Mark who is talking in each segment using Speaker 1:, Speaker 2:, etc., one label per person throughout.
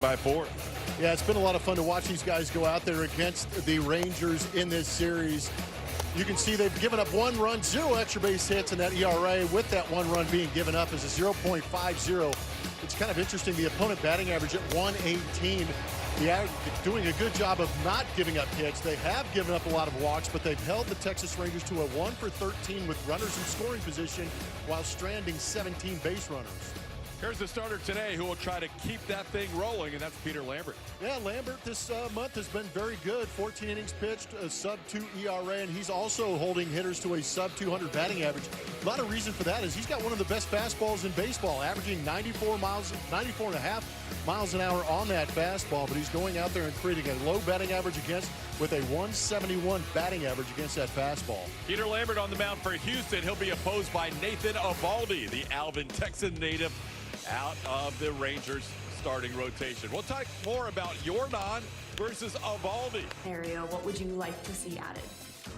Speaker 1: by 4.
Speaker 2: Yeah, it's been a lot of fun to watch these guys go out there against the Rangers in this series. You can see they've given up 1 run, 0 extra base hits, and that ERA with that 1 run being given up is a 0.50. It's kind of interesting. The opponent batting average at 118. Doing a good job of not giving up hits. They have given up a lot of walks, but they've held the Texas Rangers to a 1 for 13 with runners in scoring position while stranding 17 base runners.
Speaker 1: Here's the starter today who will try to keep that thing rolling, and that's Peter Lambert.
Speaker 2: Yeah, Lambert this month has been very good. 14 innings pitched, a sub-2 ERA, and he's also holding hitters to a sub-200 batting average. A lot of reason for that is he's got one of the best fastballs in baseball, averaging 94 and a half miles an hour on that fastball, but he's going out there and creating a low batting average against with a 171 batting average against that fastball.
Speaker 1: Peter Lambert on the mound for Houston. He'll be opposed by Nathan Eovaldi, the Alvin, Texan native, out of the Rangers starting rotation. We'll talk more about Jordan versus Eovaldi.
Speaker 3: Mario, what would you like to see added?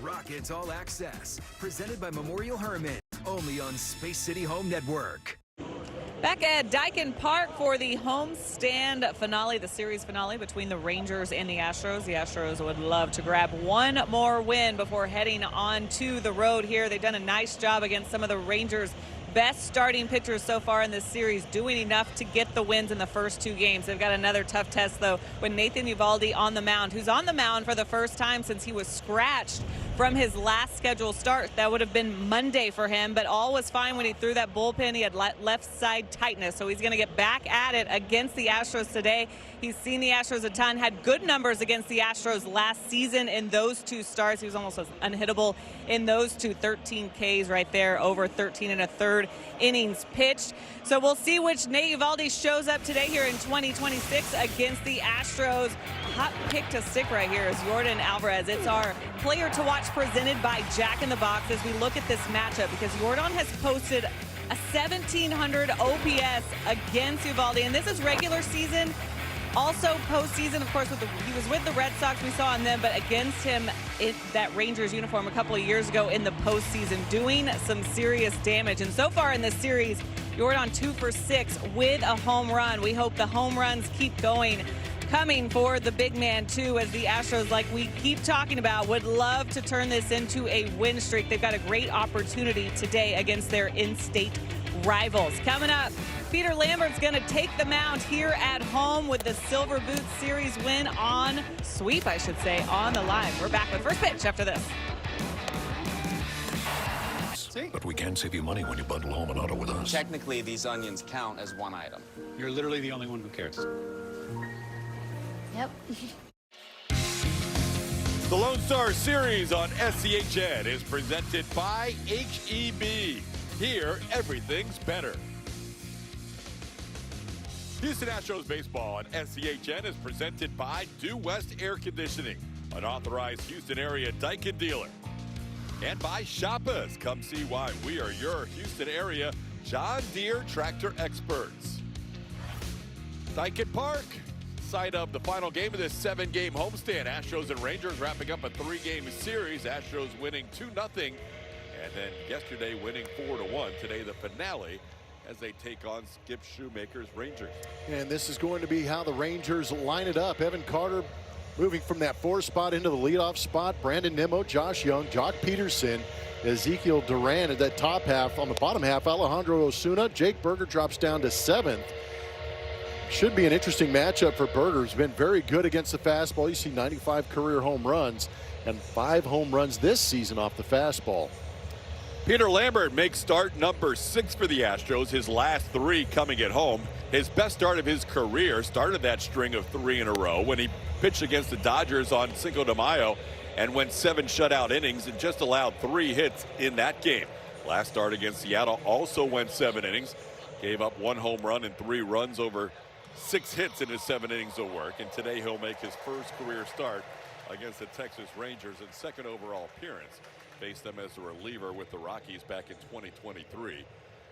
Speaker 4: Rockets All Access, presented by Memorial Hermann, only on Space City Home Network.
Speaker 5: Back at Daikin Park for the homestand finale, the series finale between the Rangers and the Astros. The Astros would love to grab one more win before heading on to the road here. They've done a nice job against some of the Rangers' best starting pitchers so far in this series, doing enough to get the wins in the first 2 games. They've got another tough test, though, with Nathan Eovaldi on the mound, who's on the mound for the first time since he was scratched from his last scheduled start. That would have been Monday for him, but all was fine when he threw that bullpen. He had left side tightness, so he's going to get back at it against the Astros today. He's seen the Astros a ton, had good numbers against the Astros last season in those 2 starts. He was almost unhittable in those 2, 13 Ks right there, over 13 1/3 innings pitched. So we'll see which Nate Eovaldi shows up today here in 2026 against the Astros. Hot pick to stick right here is Jordan Alvarez. It's our player to watch presented by Jack in the Box as we look at this matchup, because Jordan has posted a 1,700 OPS against Eovaldi, and this is regular season. Also postseason, of course, he was with the Red Sox. We saw on them, but against him in that Rangers uniform a couple of years ago in the postseason, doing some serious damage. And so far in this series, Jordan 2 for 6 with a home run. We hope the home runs keep coming for the big man too, as the Astros, like we keep talking about, would love to turn this into a win streak. They've got a great opportunity today against their in-state rivals. Coming up, Peter Lambert's going to take the mound here at home with the Silver Boot Series win sweep, on the line. We're back with first pitch after this.
Speaker 6: But we can save you money when you bundle home and auto with us.
Speaker 7: Technically, these onions count as one item.
Speaker 8: You're literally the only one who cares.
Speaker 3: Yep.
Speaker 1: The Lone Star Series on SCHN is presented by HEB. Here, everything's better. Houston Astros baseball on SCHN is presented by Due West Air Conditioning, an authorized Houston area Daikin dealer. And by Shoppas. Come see why we are your Houston area John Deere tractor experts. Daikin Park, site of the final game of this 7-game homestand. Astros and Rangers wrapping up a 3-game series. Astros winning 2-0, and then yesterday winning 4-1. Today the finale as they take on Skip Shoemaker's Rangers.
Speaker 2: And this is going to be how the Rangers line it up. Evan Carter moving from that 4 spot into the leadoff spot. Brandon Nimmo, Josh Young, Jock Peterson, Ezekiel Duran at that top half. On the bottom half, Alejandro Osuna. Jake Berger drops down to 7th. Should be an interesting matchup for Berger. He's been very good against the fastball. You see 95 career home runs and 5 home runs this season off the fastball.
Speaker 1: Peter Lambert makes start number 6 for the Astros, his last 3 coming at home. His best start of his career, started that string of 3 in a row when he pitched against the Dodgers on Cinco de Mayo and went 7 shutout innings and just allowed 3 hits in that game. Last start against Seattle also went 7 innings, gave up 1 home run and 3 runs over 6 hits in his 7 innings of work. And today he'll make his first career start against the Texas Rangers in 2nd overall appearance. Faced them as a reliever with the Rockies back in 2023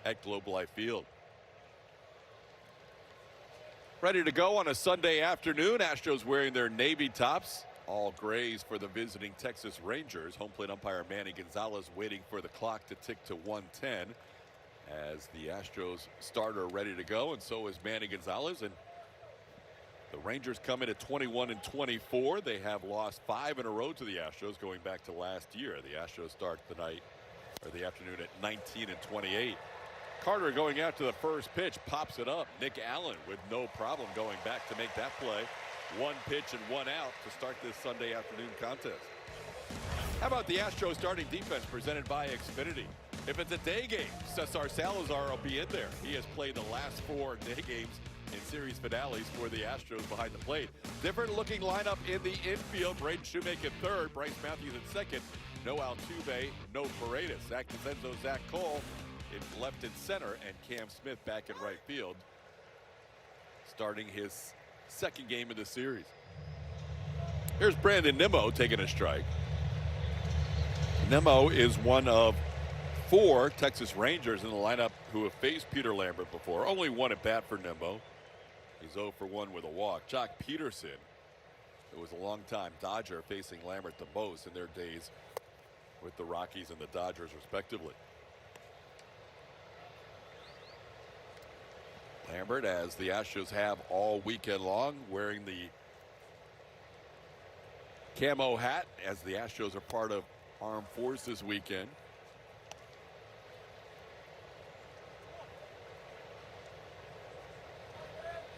Speaker 1: at Globe Life Field. Ready to go on a Sunday afternoon. Astros wearing their navy tops, all grays for the visiting Texas Rangers. Home plate umpire Manny Gonzalez waiting for the clock to tick to 1:10 as the Astros starter ready to go, and so is Manny Gonzalez. And Rangers come in at 21-24. They have lost 5 in a row to the Astros going back to last year. The Astros start the afternoon at 19-28. Carter going after the first pitch, pops it up. Nick Allen with no problem going back to make that play. 1 pitch and 1 out to start this Sunday afternoon contest. How about the Astros starting defense presented by Xfinity? If it's a day game, Cesar Salazar will be in there. He has played the last 4 day games in series finales for the Astros behind the plate. Different looking lineup in the infield. Braden Shoemaker at third, Bryce Matthews at second. No Altuve, no Paredes. Zach DeZenzo, Zach Cole in left and center, and Cam Smith back in right field, starting his second game of the series. Here's Brandon Nimmo taking a strike. Nimmo is one of 4 Texas Rangers in the lineup who have faced Peter Lambert before. Only 1 at bat for Nimmo. He's 0 for 1 with a walk. Jock Peterson, who was a longtime Dodger, facing Lambert the most in their days with the Rockies and the Dodgers respectively. Lambert, as the Astros have all weekend long, wearing the camo hat as the Astros are part of Armed Forces weekend.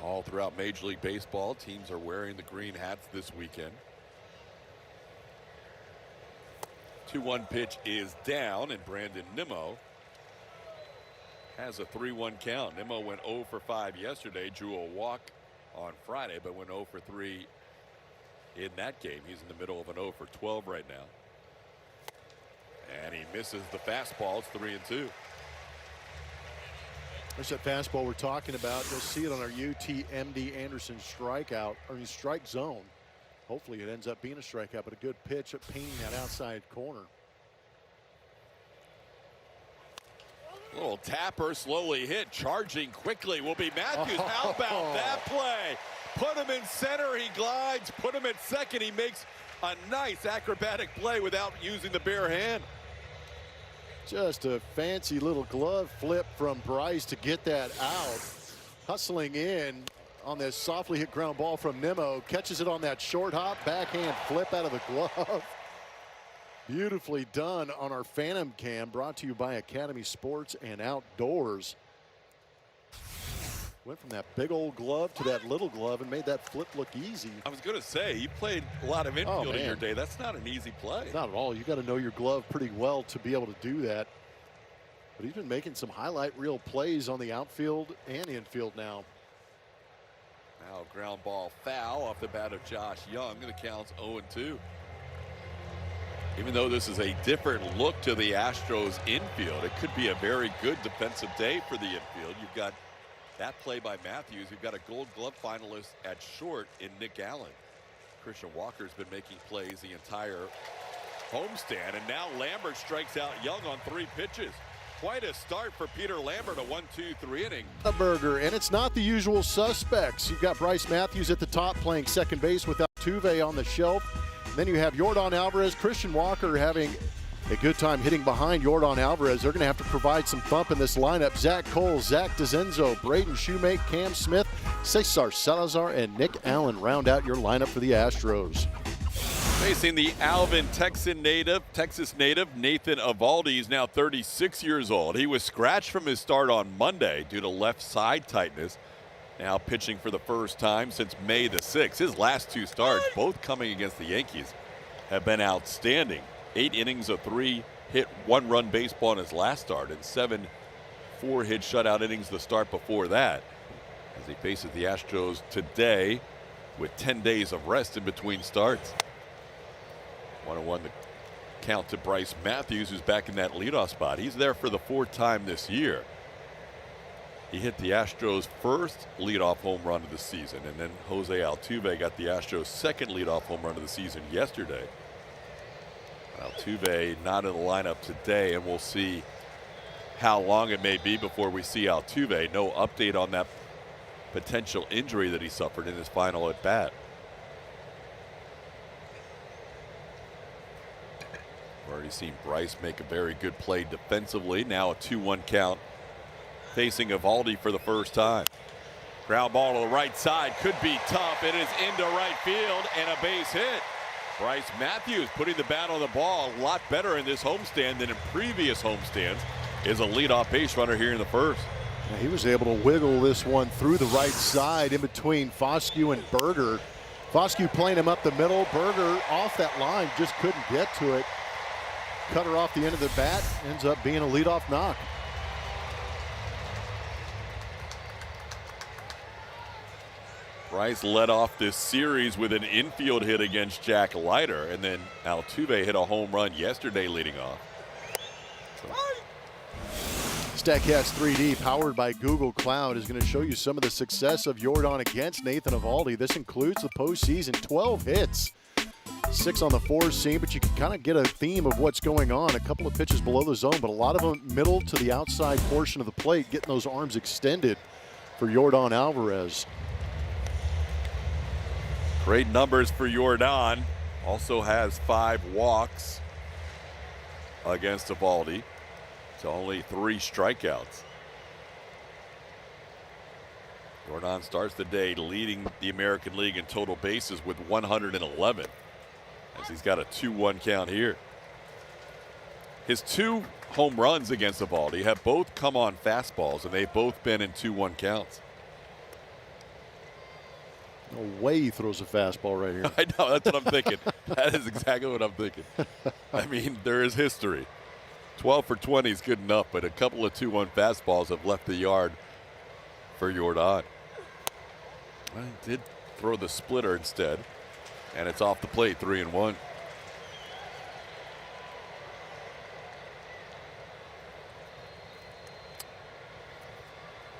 Speaker 1: All throughout Major League Baseball, teams are wearing the green hats this weekend. 2-1 pitch is down, and Brandon Nimmo has a 3-1 count. Nimmo went 0 for 5 yesterday, drew a walk on Friday, but went 0 for 3 in that game. He's in the middle of an 0 for 12 right now. And he misses the fastball. It's 3-2.
Speaker 2: There's that fastball we're talking about. You'll see it on our UTMD Anderson strikeout, or strike zone. Hopefully it ends up being a strikeout, but a good pitch at painting that outside corner.
Speaker 1: Little tapper, slowly hit, charging quickly will be Matthews. How about that play? Put him in center, he glides. Put him at second, he makes a nice acrobatic play without using the bare hand.
Speaker 2: Just a fancy little glove flip from Bryce to get that out. Hustling in on this softly hit ground ball from Nimmo. Catches it on that short hop, backhand flip out of the glove. Beautifully done on our Phantom Cam, brought to you by Academy Sports and Outdoors. Went from that big old glove to that little glove and made that flip look easy.
Speaker 1: I was going to say, you played a lot of infield in your day. That's not an easy play.
Speaker 2: Not at all. You got to know your glove pretty well to be able to do that. But he's been making some highlight reel plays on the outfield and infield now.
Speaker 1: Now ground ball foul off the bat of Josh Young. The count's 0-2. Even though this is a different look to the Astros infield, it could be a very good defensive day for the infield. You've got that play by Matthews. You've got a Gold Glove finalist at short in Nick Allen. Christian Walker's been making plays the entire homestand, and now Lambert strikes out Young on 3 pitches. Quite a start for Peter Lambert, a 1-2-3 inning.
Speaker 2: A burger, and it's not the usual suspects. You've got Bryce Matthews at the top playing second base with Altuve on the shelf. And then you have Yordan Alvarez, Christian Walker having a good time hitting behind Yordan Alvarez. They're going to have to provide some thump in this lineup. Zach Cole, Zach DeZenzo, Braden Shoemaker, Cam Smith, Cesar Salazar, and Nick Allen round out your lineup for the Astros.
Speaker 1: Facing the Alvin, Texas native Nathan Eovaldi. He's now 36 years old. He was scratched from his start on Monday due to left side tightness. Now pitching for the first time since May the 6th. His last 2 starts, both coming against the Yankees, have been outstanding. 8 innings of 3-hit 1-run baseball in his last start, and 7 4-hit shutout innings the start before that. As he faces the Astros today with 10 days of rest in between starts. 1-1 the count to Bryce Matthews, who's back in that leadoff spot. He's there for the 4th time this year. He hit the Astros' first leadoff home run of the season, and then Jose Altuve got the Astros' second leadoff home run of the season yesterday. Altuve not in the lineup today, and we'll see how long it may be before we see Altuve. No update on that potential injury that he suffered in his final at bat. We've already seen Bryce make a very good play defensively. Now a 2-1 count, facing Eovaldi for the first time. Ground ball to the right side, could be tough. It is into right field and a base hit. Bryce Matthews putting the bat on the ball a lot better in this homestand than in previous homestands. Is a leadoff base runner here in the first.
Speaker 2: Yeah, he was able to wiggle this one through the right side in between Foscue and Berger. Foscue playing him up the middle. Berger off that line, just couldn't get to it. Cutter off the end of the bat, ends up being a leadoff knock.
Speaker 1: Bryce led off this series with an infield hit against Jack Leiter, and then Altuve hit a home run yesterday leading off.
Speaker 2: StatCast 3D, powered by Google Cloud, is going to show you some of the success of Yordan against Nathan Eovaldi. This includes the postseason, 12 hits, 6 on the four seam, but you can kind of get a theme of what's going on. A couple of pitches below the zone, but a lot of them middle to the outside portion of the plate, getting those arms extended for Yordan Alvarez.
Speaker 1: Great numbers for Yordan. Also has 5 walks against Eovaldi. It's only 3 strikeouts. Yordan starts the day leading the American League in total bases with 111, as he's got a 2-1 count here. His 2 home runs against Eovaldi have both come on fastballs, and they've both been in 2-1 counts.
Speaker 2: No way he throws a fastball right here.
Speaker 1: I know, that's what I'm thinking. That is exactly what I'm thinking. I mean, there is history. 12 for 20 is good enough, but a couple of 2-1 fastballs have left the yard for Yordan. Well, he did throw the splitter instead, and it's off the plate, 3-1.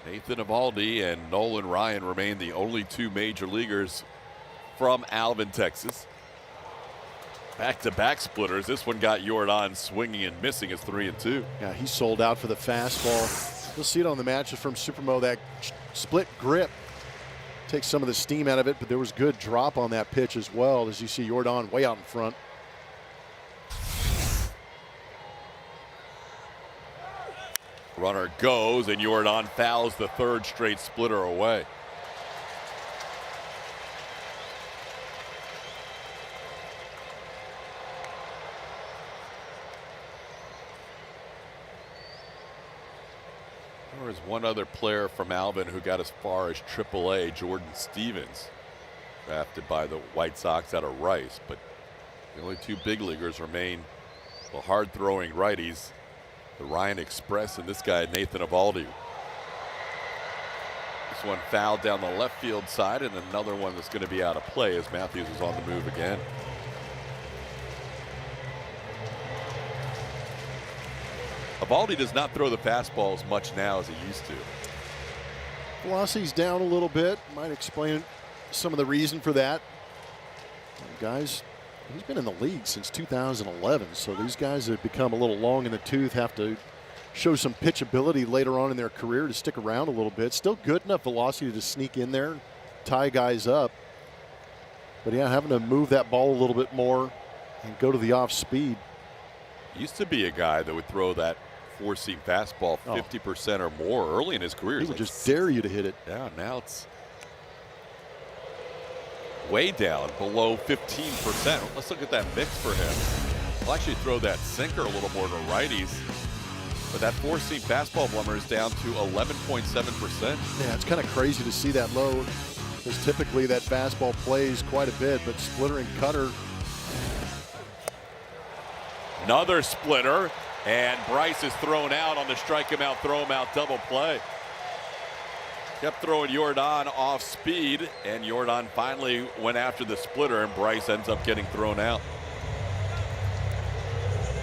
Speaker 1: Nathan Eovaldi and Nolan Ryan remain the only 2 major leaguers from Alvin, Texas. Back-to-back splitters. This one got Yordan swinging and missing. It's 3-2.
Speaker 2: Yeah, he sold out for the fastball. You'll see it on the matches from Supermo. That split grip takes some of the steam out of it, but there was good drop on that pitch as well, as you see Yordan way out in front.
Speaker 1: Runner goes, and Yordan fouls the 3rd straight splitter away. There was one other player from Alvin who got as far as AAA, Jordan Stevens, drafted by the White Sox out of Rice. But the only 2 big leaguers remain the hard-throwing righties, the Ryan Express and this guy, Nathan Eovaldi. This one fouled down the left field side, and another one that's going to be out of play as Matthews is on the move again. Eovaldi does not throw the fastball as much now as he used to.
Speaker 2: Velocity's down a little bit. Might explain some of the reason for that. Guys, he's been in the league since 2011, so these guys have become a little long in the tooth, have to show some pitchability later on in their career to stick around a little bit. Still good enough velocity to sneak in there, tie guys up. But yeah, having to move that ball a little bit more and go to the off speed.
Speaker 1: Used to be a guy that would throw that 4-seam fastball 50% or more early in his career.
Speaker 2: He would just dare you to hit it.
Speaker 1: Yeah, now it's way down below 15%. Let's look at that mix for him. He'll actually throw that sinker a little more to righties, but that 4-seam fastball blummer is down to 11.7%.
Speaker 2: Yeah, it's kind of crazy to see that low, because typically that fastball plays quite a bit, but splitter and cutter.
Speaker 1: Another splitter, and Bryce is thrown out on the strike him out, throw him out double play. Kept throwing Yordan off speed, and Yordan finally went after the splitter, and Bryce ends up getting thrown out.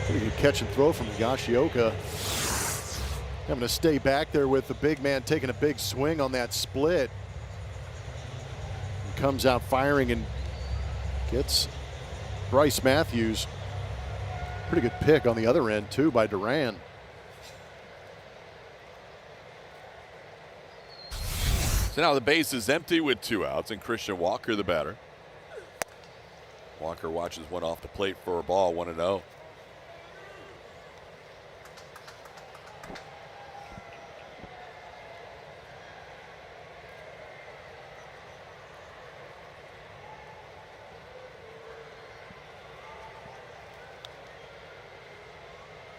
Speaker 2: Pretty good catch and throw from Yoshioka. Having to stay back there with the big man taking a big swing on that split. And comes out firing and gets Bryce Matthews. Pretty good pick on the other end, too, by Duran.
Speaker 1: So now the base is empty with 2 outs, and Christian Walker the batter. Walker watches one off the plate for a ball, 1-0.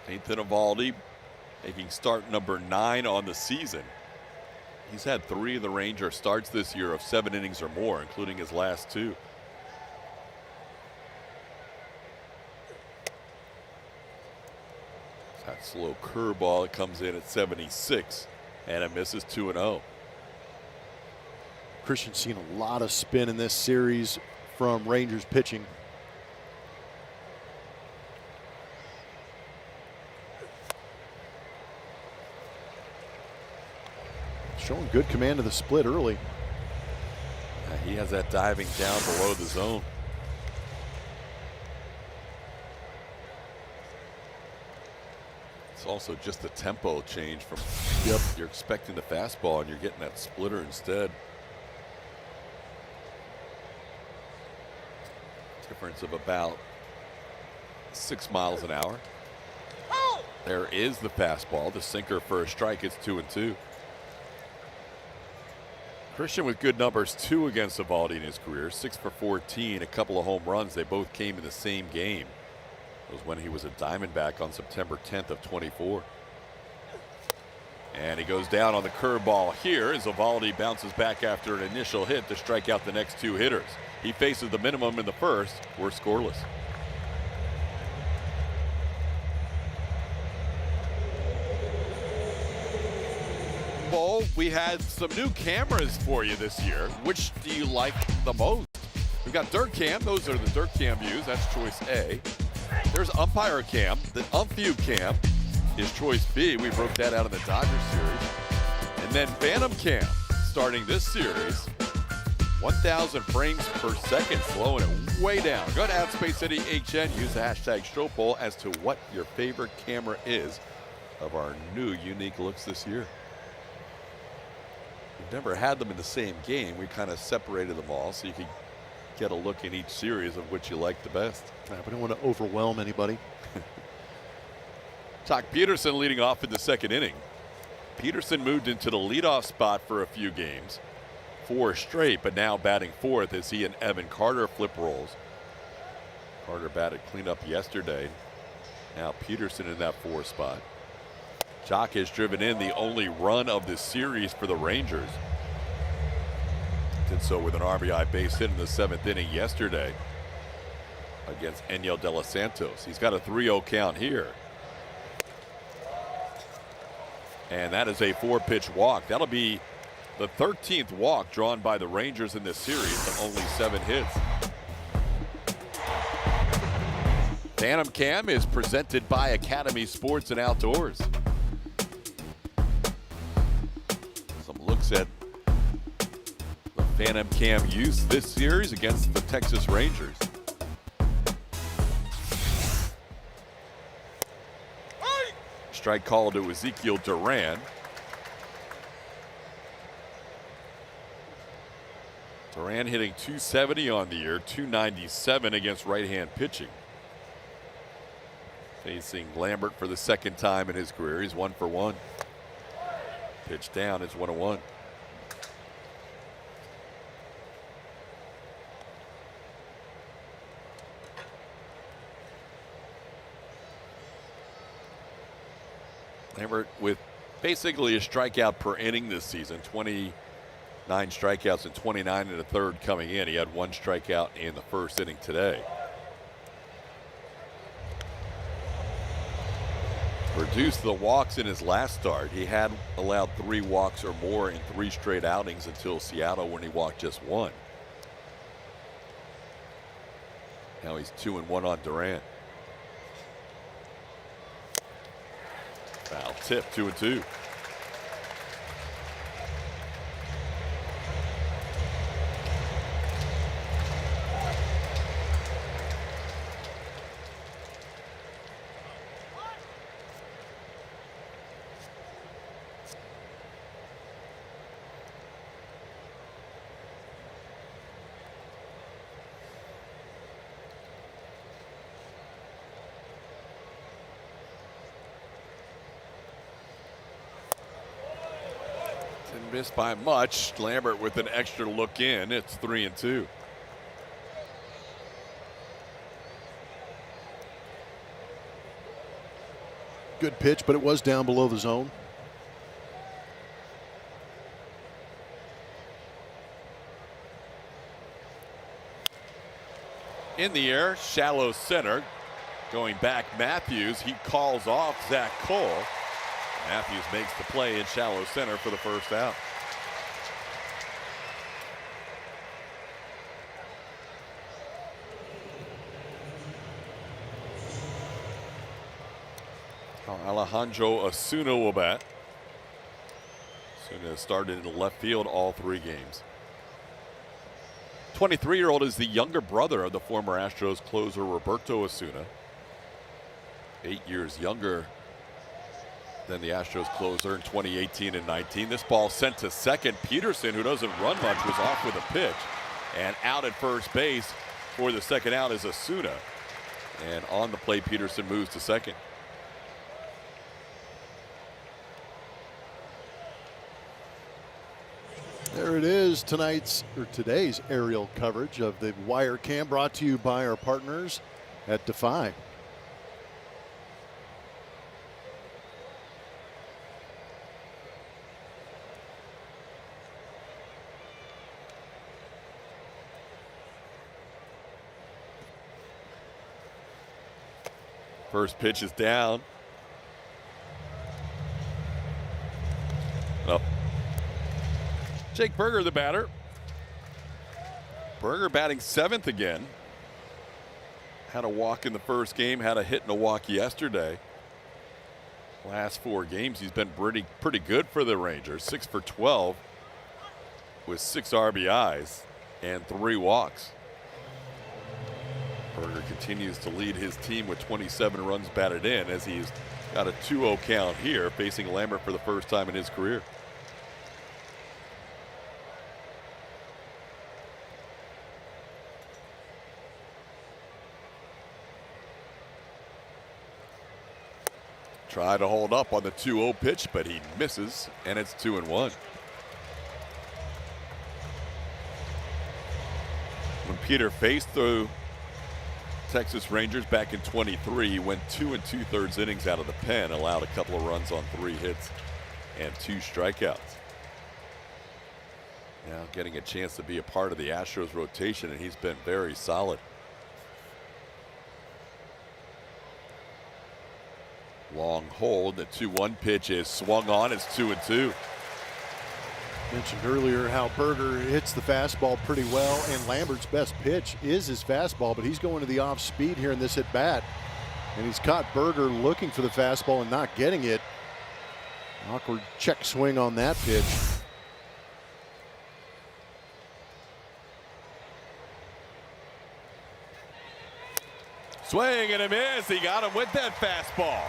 Speaker 1: Nathan Eovaldi making start number 9 on the season. He's had 3 of the Ranger starts this year of 7 innings or more, including his last 2. That slow curveball, it comes in at 76, and it misses 2-0.
Speaker 2: Christian's seen a lot of spin in this series from Rangers pitching. Showing good command of the split early.
Speaker 1: He has that diving down below the zone. It's also just the tempo change from you're expecting the fastball and you're getting that splitter instead. Difference of about 6 miles an hour. There is the fastball, the sinker for a strike. It's 2-2. Christian with good numbers, 2 against Eovaldi in his career, 6 for 14, a couple of home runs. They both came in the same game. It was when he was a Diamondback on September 10th of 24. And he goes down on the curveball here as Eovaldi bounces back after an initial hit to strike out the next 2 hitters. He faces the minimum in the first. We're scoreless. Well, we had some new cameras for you this year. Which do you like the most? We've got Dirt Cam. Those are the Dirt Cam views. That's choice A. There's Umpire Cam. The UmpView Cam is choice B. We broke that out in the Dodgers series. And then Phantom Cam starting this series. 1,000 frames per second, slowing it way down. Go to Space City HN. Use the hashtag show poll as to what your favorite camera is of our new unique looks this year. We've never had them in the same game. We kind of separated them all so you could get a look in each series of which you like the best.
Speaker 2: We don't want to overwhelm anybody.
Speaker 1: Jock Peterson leading off in the second inning. Peterson moved into the leadoff spot for a few games, 4 straight, but now batting 4th as he and Evan Carter flip roles. Carter batted cleanup yesterday. Now Peterson in that 4 spot. Jock has driven in the only run of this series for the Rangers. Did so with an RBI base hit in the 7th inning yesterday against Enyel De Los Santos. He's got a 3-0 count here. And that is a 4-pitch walk. That'll be the 13th walk drawn by the Rangers in this series to only 7 hits. Phantom Cam is presented by Academy Sports and Outdoors. Some looks at the Phantom Cam use this series against the Texas Rangers. Strike call to Ezekiel Duran. Duran hitting .270 on the year, .297 against right-hand pitching. Facing Lambert for the 2nd time in his career. He's 1 for 1. Pitch down, it's 1-1. Lambert with basically a strikeout per inning this season, 29 strikeouts and 29 in the 3rd coming in. He had 1 strikeout in the 1st inning today. Reduced the walks in his last start. He had allowed 3 walks or more in 3 straight outings until Seattle when he walked just 1. Now he's 2-1 on Durant. Foul tip, 2-2. Missed by much. Lambert with an extra look in. It's 3-2.
Speaker 2: Good pitch, but it was down below the zone.
Speaker 1: In the air, shallow center. Going back, Matthews. He calls off Zach Cole. Matthews makes the play in shallow center for the first out. Alejandro Osuna will bat. Osuna started in left field all 3 games. 23-year-old is the younger brother of the former Astros closer Roberto Osuna. 8 years younger than the Astros closer in 2018 and 19. This ball sent to second. Peterson, who doesn't run much, was off with a pitch. And out at first base for the second out is Osuna. And on the play, Peterson moves to second.
Speaker 2: There it is, today's aerial coverage of the Wire Cam, brought to you by our partners at Defy.
Speaker 1: First pitch is down. Up. Jake Berger, the batter. Berger batting 7th again. Had a walk in the first game, had a hit and a walk yesterday. Last 4 games, he's been pretty good for the Rangers. 6 for 12 with 6 RBIs and 3 walks. Berger continues to lead his team with 27 runs batted in, as he's got a 2-0 count here, facing Lambert for the first time in his career. Try to hold up on the 2-0 pitch, but he misses, and it's 2-1. When Peter faced the Texas Rangers back in 23, he went 2 2/3 innings out of the pen, allowed a couple of runs on 3 hits and 2 strikeouts. Now getting a chance to be a part of the Astros rotation, and he's been very solid. Long hold. The 2-1 pitch is swung on. It's 2-2.
Speaker 2: Mentioned earlier how Berger hits the fastball pretty well, and Lambert's best pitch is his fastball, but he's going to the off speed here in this at bat, and he's caught Berger looking for the fastball and not getting it. Awkward check swing on that pitch.
Speaker 1: Swing and a miss. He got him with that fastball.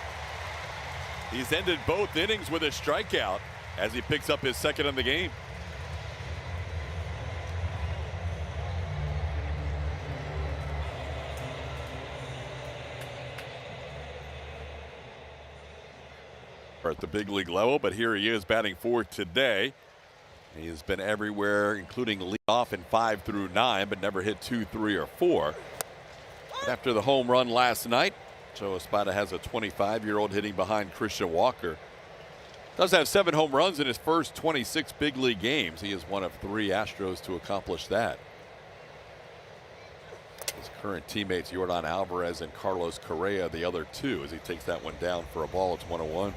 Speaker 1: He's ended both innings with a strikeout as he picks up his 2nd in the game. At the big league level, but here he is batting 4th today. He has been everywhere, including leadoff in 5 through 9, but never hit 2, 3, or 4. After the home run last night, Joe Espada has a 25-year-old hitting behind Christian Walker. Does have 7 home runs in his first 26 big league games. He is one of 3 Astros to accomplish that. His current teammates Yordan Alvarez and Carlos Correa, the other 2, as he takes that one down for a ball. It's 1-1.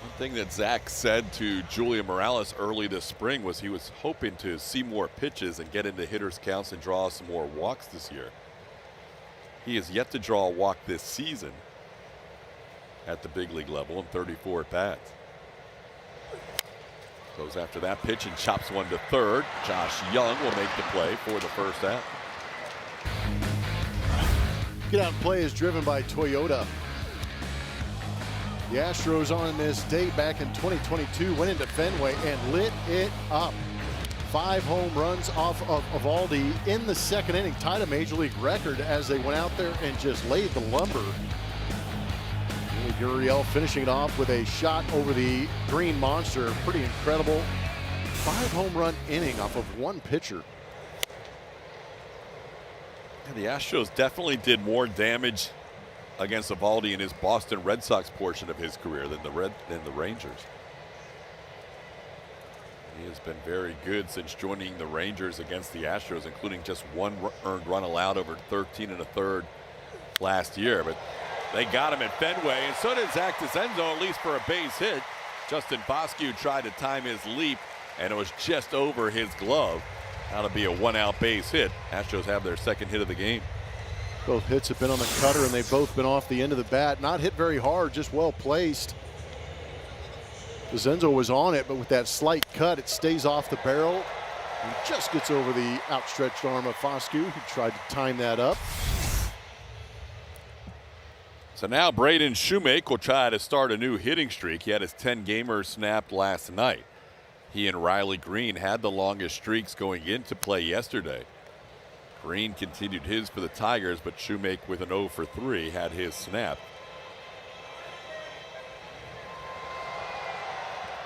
Speaker 1: One thing that Zach said to Julian Morales early this spring was he was hoping to see more pitches and get into hitters' counts and draw some more walks this year. He has yet to draw a walk this season at the big league level in 34 at-bats. Goes after that pitch and chops one to third. Josh Young will make the play for the first out.
Speaker 2: Get out and play is driven by Toyota. The Astros on this day back in 2022 went into Fenway and lit it up. 5 home runs off of Eovaldi in the 2nd inning, tied a major league record as they went out there and just laid the lumber. Gurriel finishing it off with a shot over the Green Monster. Pretty incredible 5 home run inning off of 1 pitcher.
Speaker 1: The Astros definitely did more damage against Eovaldi in his Boston Red Sox portion of his career than the Rangers. He has been very good since joining the Rangers against the Astros, including just one earned run allowed over 13 1/3 last year. But they got him at Fenway, and so did Zach DeCenzo, at least for a base hit. Justin Bosque tried to time his leap, and it was just over his glove. That'll be a one-out base hit. Astros have their second hit of the game.
Speaker 2: Both hits have been on the cutter, and they've both been off the end of the bat. Not hit very hard, just well placed. DeCenzo was on it, but with that slight cut, it stays off the barrel and just gets over the outstretched arm of Foscue, who tried to time that up.
Speaker 1: So now Braden Shoemake will try to start a new hitting streak. He had his 10-gamer snapped last night. He and Riley Green had the longest streaks going into play yesterday. Green continued his for the Tigers, but Shoemake with an 0 for 3 had his snap.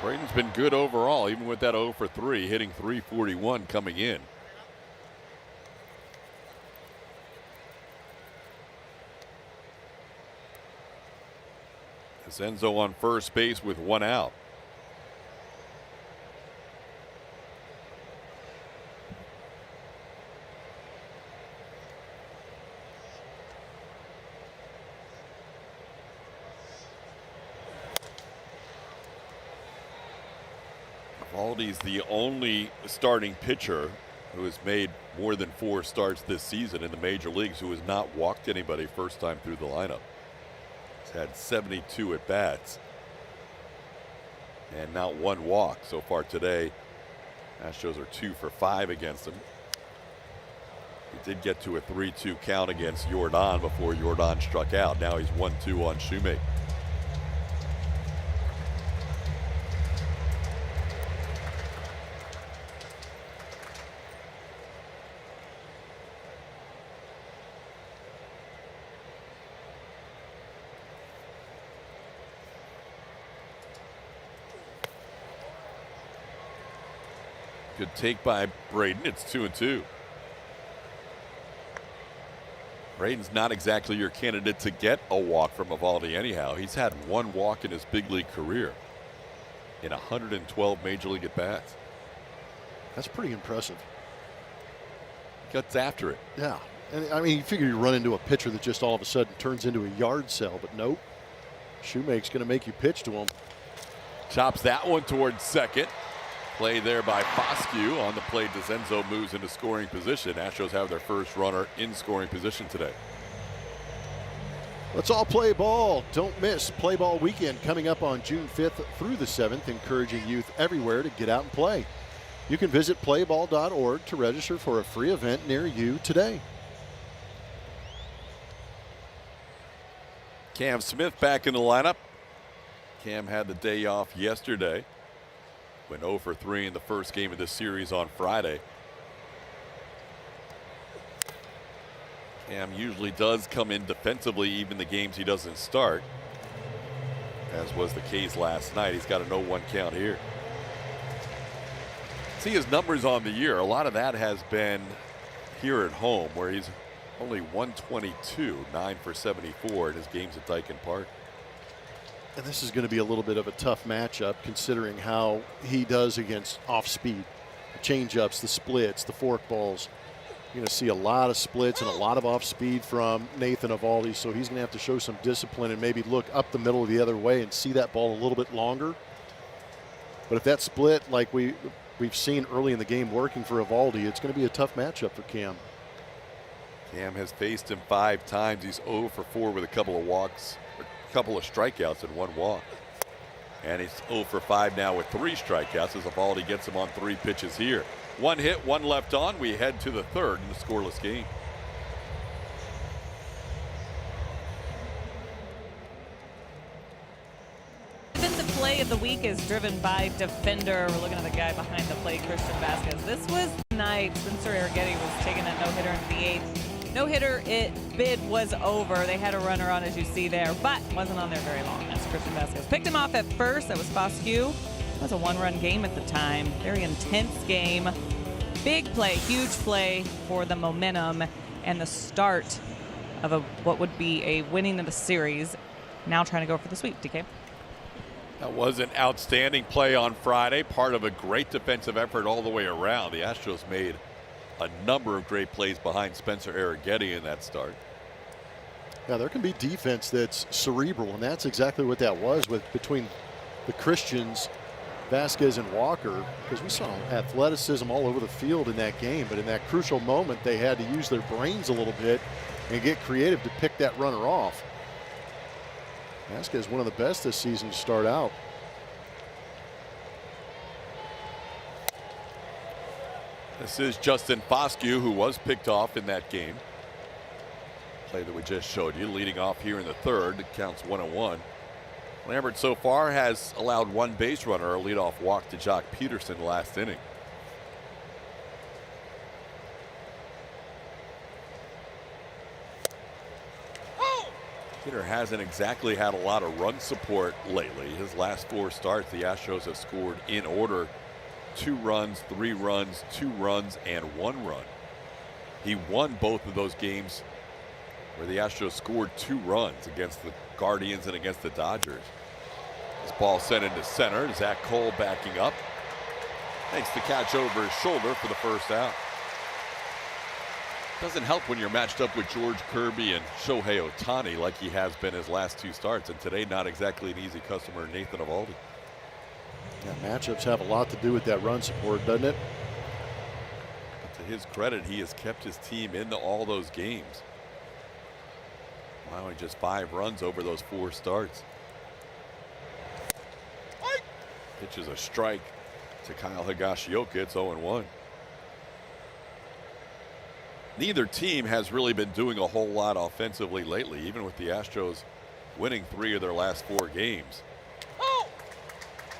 Speaker 1: Braden's been good overall, even with that 0 for 3, hitting .341 coming in. DeCenzo on first base with one out. Eovaldi's the only starting pitcher who has made more than 4 starts this season in the major leagues who has not walked anybody first time through the lineup. He's had 72 at bats and not one walk so far today. Astros are 2 for 5 against him. He did get to a 3-2 count against Jordan before Jordan struck out. Now he's 1-2 on Shoemake. Good take by Braden. It's 2-2. Braden's not exactly your candidate to get a walk from Eovaldi anyhow. He's had 1 walk in his big league career in 112 major league at bats.
Speaker 2: That's pretty impressive.
Speaker 1: Gets after it.
Speaker 2: Yeah. And I mean, you figure you run into a pitcher that just all of a sudden turns into a yard sale, but nope. Shoemake's going to make you pitch to him.
Speaker 1: Chops that one towards second. Play there by Foscue. On the play, DeCenzo moves into scoring position. Astros have their first runner in scoring position today.
Speaker 2: Let's all play ball. Don't miss Play Ball Weekend coming up on June 5th through the 7th, encouraging youth everywhere to get out and play. You can visit playball.org to register for a free event near you today.
Speaker 1: Cam Smith back in the lineup. Cam had the day off yesterday. Went 0 for 3 in the first game of this series on Friday. Cam usually does come in defensively even the games he doesn't start, as was the case last night. He's got an 0-1 count here. See his numbers on the year. A lot of that has been here at home, where he's only 122, 9 for 74 in his games at Daikin Park.
Speaker 2: And this is going to be a little bit of a tough matchup considering how he does against off-speed. The change-ups, the splits, the fork balls. You're going to see a lot of splits and a lot of off-speed from Nathan Eovaldi, so he's going to have to show some discipline and maybe look up the middle the other way and see that ball a little bit longer. But if that split, like we've seen early in the game working for Eovaldi, it's going to be a tough matchup for Cam.
Speaker 1: Cam has faced him 5 times. He's 0 for 4 with a couple of walks. Couple of strikeouts and 1 walk, and he's 0 for 5 now with 3 strikeouts as Eovaldi gets him on 3 pitches here. 1 hit, 1 left on. We head to the 3rd in the scoreless game.
Speaker 5: Defensive play of the week is driven by defender. We're looking at the guy behind the plate, Christian Vasquez. This was the night Spencer Arrighetti was taking that no-hitter into the 8th. No-hitter, bid was over. They had a runner on, as you see there, but wasn't on there very long. That's Christian Vasquez. Picked him off at first. That was Foscue. That was a 1-run game at the time. Very intense game. Big play, huge play for the momentum. and the start of what would be a winning of the series. Now trying to go for the sweep, DK.
Speaker 1: That was an outstanding play on Friday, part of a great defensive effort all the way around. The Astros made a number of great plays behind Spencer Arrighetti in that start.
Speaker 2: Yeah, there can be defense that's cerebral, and that's exactly what that was between the Christians, Vasquez, and Walker, because we saw athleticism all over the field in that game. But in that crucial moment, they had to use their brains a little bit and get creative to pick that runner off. Vasquez, one of the best this season to start out.
Speaker 1: This is Justin Foscue, who was picked off in that game. Play that we just showed you, leading off here in the third. It counts 1-1. Lambert so far has allowed one base runner, a leadoff walk to Jock Peterson last inning. Peter hasn't exactly had a lot of run support lately. His last 4 starts, the Astros have scored in order 2 runs, 3 runs, 2 runs, and 1 run. He won both of those games where the Astros scored 2 runs against the Guardians and against the Dodgers. This ball sent into center. Zach Cole backing up. Makes the catch over his shoulder for the first out. Doesn't help when you're matched up with George Kirby and Shohei Ohtani like he has been his last 2 starts, and today not exactly an easy customer, Nathan Eovaldi.
Speaker 2: Yeah, matchups have a lot to do with that run support, doesn't it?
Speaker 1: But to his credit, he has kept his team into all those games, allowing just 5 runs over those 4 starts. Pitches a strike to Kyle Higashioka. It's 0-1. Neither team has really been doing a whole lot offensively lately, even with the Astros winning 3 of their last 4 games.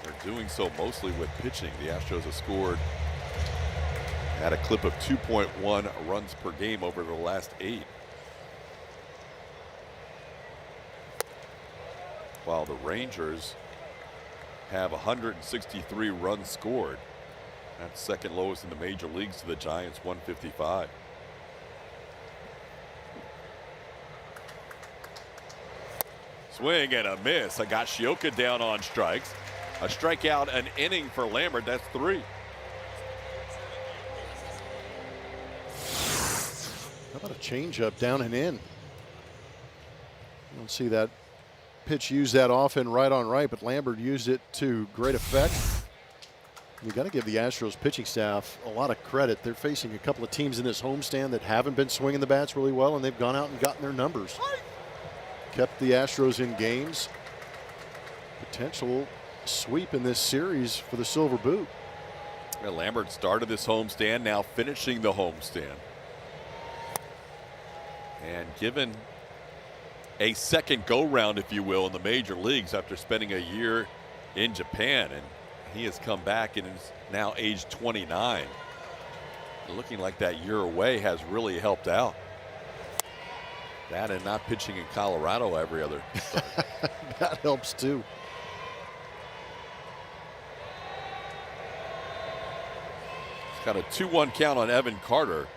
Speaker 1: They're doing so mostly with pitching. The Astros have scored at a clip of 2.1 runs per game over the last 8. While the Rangers have 163 runs scored. That's second lowest in the major leagues to the Giants, 155. Swing and a miss. Higashioka down on strikes. A strikeout, an inning for Lambert. That's 3.
Speaker 2: How about a changeup down and in? You don't see that pitch used that often right on right, but Lambert used it to great effect. You got to give the Astros pitching staff a lot of credit. They're facing a couple of teams in this homestand that haven't been swinging the bats really well, and they've gone out and gotten their numbers. Kept the Astros in games. Potential sweep in this series for the Silver Boot.
Speaker 1: Yeah, Lambert started this homestand, now finishing the homestand. And given a second go-round, if you will, in the major leagues after spending a year in Japan, and he has come back and is now age 29. Looking like that year away has really helped out. That and not pitching in Colorado every other start.
Speaker 2: That helps too.
Speaker 1: It's got a 2-1 count on Evan Carter.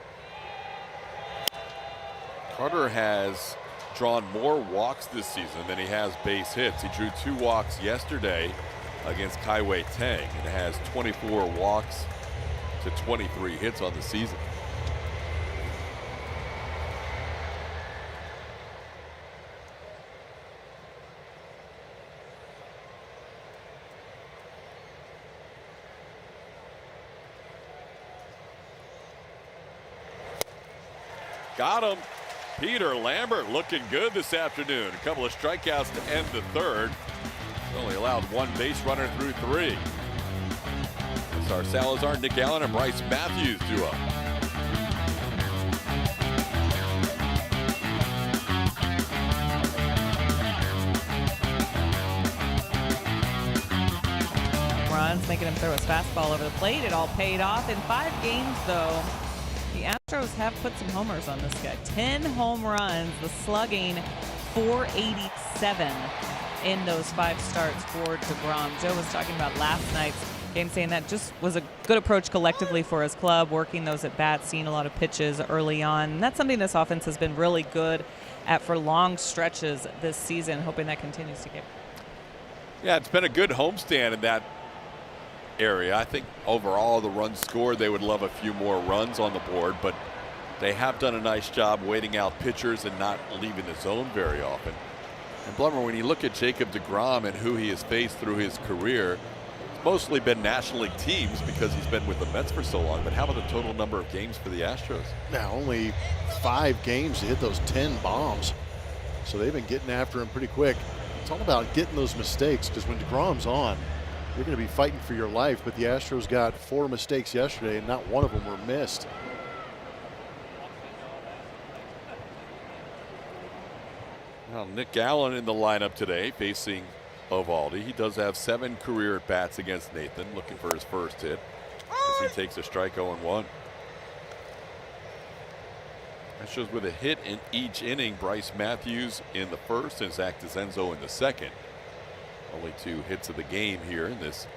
Speaker 1: Carter has drawn more walks this season than he has base hits. He drew 2 walks yesterday against Kaiwei Tang and has 24 walks to 23 hits on the season. Got him. Peter Lambert looking good this afternoon. A couple of strikeouts to end the third. Only allowed 1 base runner through 3. It's our Salazar, Nick Allen, and Bryce Matthews duo.
Speaker 5: Runs, making him throw his fastball over the plate. It all paid off. In 5 games, though, the Astros have put some homers on this guy. 10 home runs, the slugging 487 in those 5 starts for DeGrom. Joe was talking about last night's game saying that just was a good approach collectively for his club, working those at bats, seeing a lot of pitches early on. And that's something this offense has been really good at for long stretches this season, hoping that continues to get.
Speaker 1: Yeah, it's been a good homestand in that area. I think overall the runs scored, they would love a few more runs on the board, but they have done a nice job waiting out pitchers and not leaving the zone very often. And Blummer, when you look at Jacob deGrom and who he has faced through his career, it's mostly been National League teams because he's been with the Mets for so long. But how about the total number of games for the Astros?
Speaker 2: Now, only 5 games to hit those 10 bombs. So they've been getting after him pretty quick. It's all about getting those mistakes, because when deGrom's on, you're going to be fighting for your life. But the Astros got 4 mistakes yesterday, and not one of them were missed.
Speaker 1: Well, Nick Allen in the lineup today facing Eovaldi. He does have 7 career at-bats against Nathan, looking for his first hit as he takes a strike 0-1. Astros with a hit in each inning. Bryce Matthews in the first and Zach DeZenzo in the second. Only 2 hits of the game here in this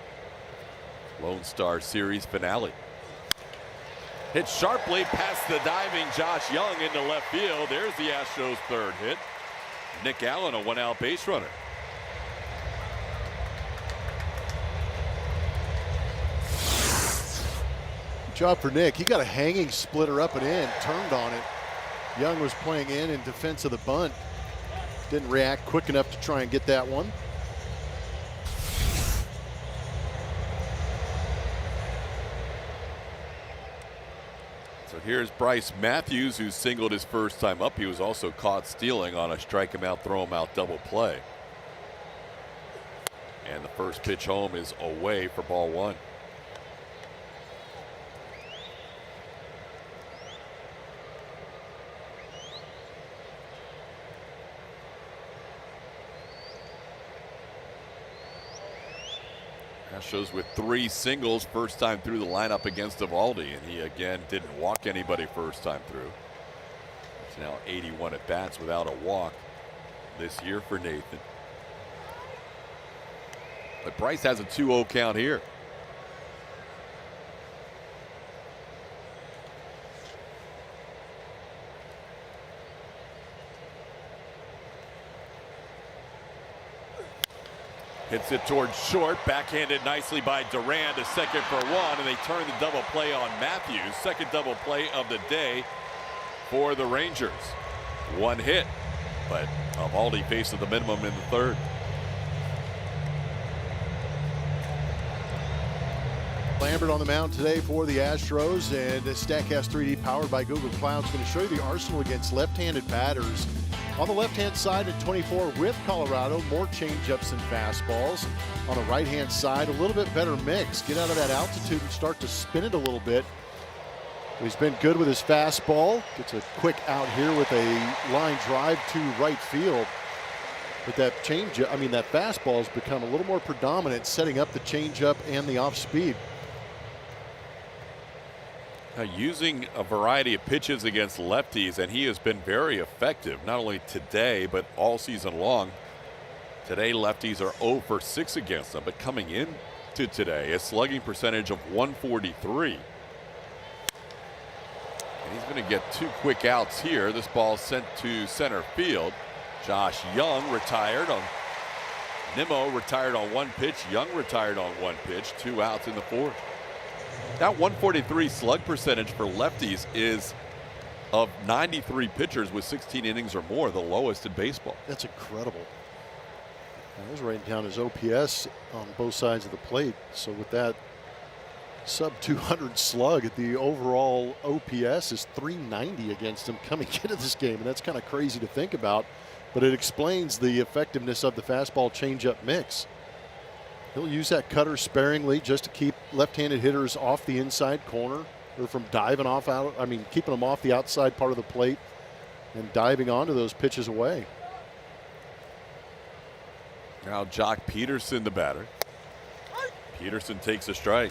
Speaker 1: Lone Star Series finale. Hit sharply past the diving Josh Young into left field. There's the Astros' 3rd hit. Nick Allen, a 1-out base runner.
Speaker 2: Good job for Nick. He got a hanging splitter up and in, turned on it. Young was playing in defense of the bunt. Didn't react quick enough to try and get that one.
Speaker 1: So here's Bryce Matthews, who singled his first time up. He was also caught stealing on a strike him out, throw him out double play. And the first pitch home is away for ball 1. Astros with 3 singles first time through the lineup against Eovaldi, and he again didn't walk anybody first time through. It's now 81 at bats without a walk this year for Nathan. But Bryce has a 2-0 count here. Hits it towards short, backhanded nicely by Duran to second for 1, and they turn the double play on Matthews. Second double play of the day for the Rangers. 1 hit, but Eovaldi faces the minimum in the 3rd.
Speaker 2: Lambert on the mound today for the Astros, and StatCast 3D powered by Google Cloud is going to show you the arsenal against left-handed batters. On the left-hand side at 24 with Colorado, more changeups and fastballs. On the right-hand side, a little bit better mix. Get out of that altitude and start to spin it a little bit. He's been good with his fastball. Gets a quick out here with a line drive to right field. But that changeup, that fastball has become a little more predominant, setting up the changeup and the off-speed.
Speaker 1: Using a variety of pitches against lefties, and he has been very effective, not only today, but all season long. Today, lefties are 0 for 6 against them, but coming into today, a slugging percentage of 143. And he's going to get 2 quick outs here. This ball sent to center field. Josh Young retired on. Nimmo retired on 1 pitch. Young retired on 1 pitch. 2 outs in the 4th. That 143 slug percentage for lefties is of 93 pitchers with 16 innings or more, the lowest in baseball.
Speaker 2: That's incredible. I was writing down his OPS on both sides of the plate. So with that sub 200 slug, the overall OPS is 390 against him coming into this game. And that's kind of crazy to think about, but it explains the effectiveness of the fastball changeup mix. He'll use that cutter sparingly just to keep left-handed hitters off the inside corner, or from diving off out. Keeping them off the outside part of the plate and diving onto those pitches away.
Speaker 1: Now Jock Peterson, the batter. Peterson takes a strike.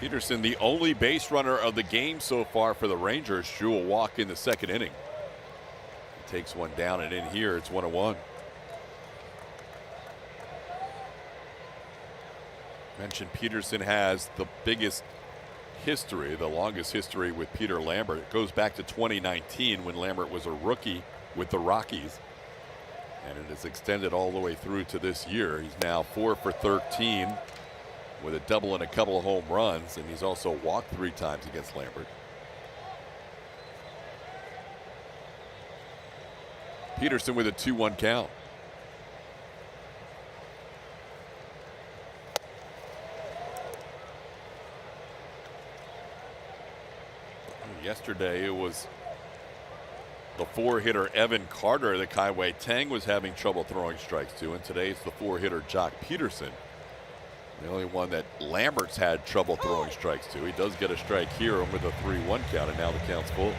Speaker 1: Peterson, the only base runner of the game so far for the Rangers, drew a walk in the 2nd inning. takes one down, and in here it's 1-1. Mentioned Peterson has the biggest history, the longest history with Peter Lambert. It goes back to 2019 when Lambert was a rookie with the Rockies. And it has extended all the way through to this year. He's now 4 for 13 with a double and a couple of home runs, and he's also walked 3 times against Lambert. Peterson with a 2-1 count. Yesterday it was the 4-hitter Evan Carter that Kai-Wei Tang was having trouble throwing strikes to, and today it's the 4-hitter Jock Peterson. The only one that Lambert's had trouble throwing strikes to. He does get a strike here with a 3-1 count, and now the count's full.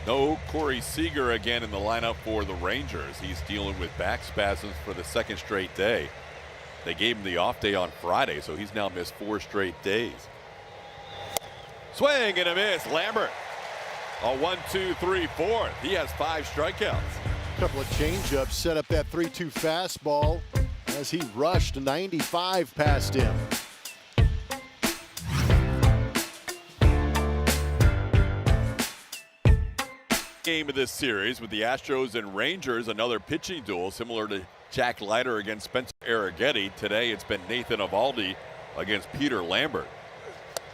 Speaker 1: No Corey Seager again in the lineup for the Rangers. He's dealing with back spasms for the 2nd straight day. They gave him the off day on Friday, so he's now missed 4 straight days. Swing and a miss. Lambert. A 1-2-3-4. He has 5 strikeouts.
Speaker 2: A couple of changeups set up that 3-2 fastball as he rushed 95 past him.
Speaker 1: Game of this series with the Astros and Rangers, another pitching duel similar to Jack Leiter against Spencer Arrighetti. Today it's been Nathan Eovaldi against Peter Lambert.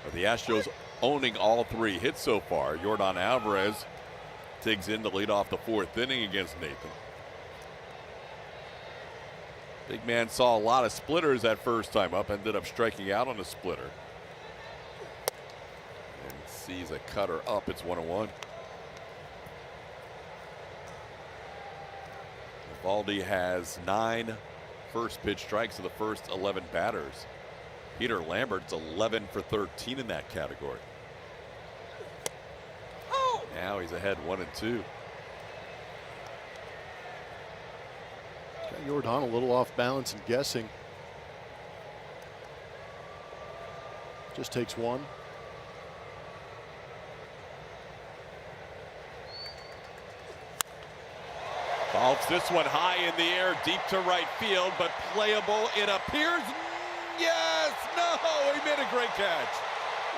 Speaker 1: But the Astros owning all 3 hits so far. Yordan Alvarez digs in to lead off the 4th inning against Nathan. Big man saw a lot of splitters that first time up, ended up striking out on a splitter. And sees a cutter up. It's 1-1. Eovaldi has 9 first pitch strikes of the first 11 batters. Peter Lambert's 11 for 13 in that category. Now he's ahead 1-2.
Speaker 2: Got Yordan a little off balance and guessing. Just takes one.
Speaker 1: Vaults this one high in the air, deep to right field, but playable. It appears. Yes, no, he made a great catch.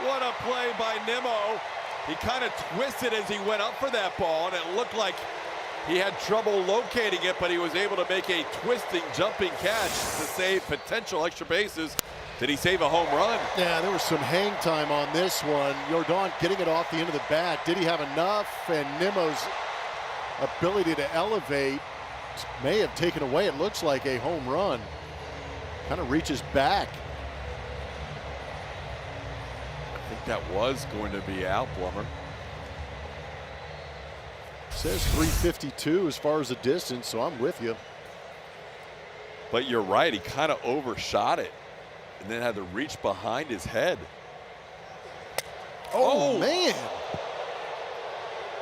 Speaker 1: What a play by Nimmo. He kind of twisted as he went up for that ball, and it looked like he had trouble locating it, but he was able to make a twisting, jumping catch to save potential extra bases. Did he save a home run?
Speaker 2: Yeah, there was some hang time on this one. Yordan getting it off the end of the bat. Did he have enough? And Nimmo's ability to elevate may have taken away, it looks like, a home run. Kind of reaches back.
Speaker 1: I think that was going to be out, Blummer.
Speaker 2: Says 352 as far as the distance, so I'm with you.
Speaker 1: But you're right, he kind of overshot it and then had to reach behind his head.
Speaker 2: Oh, man.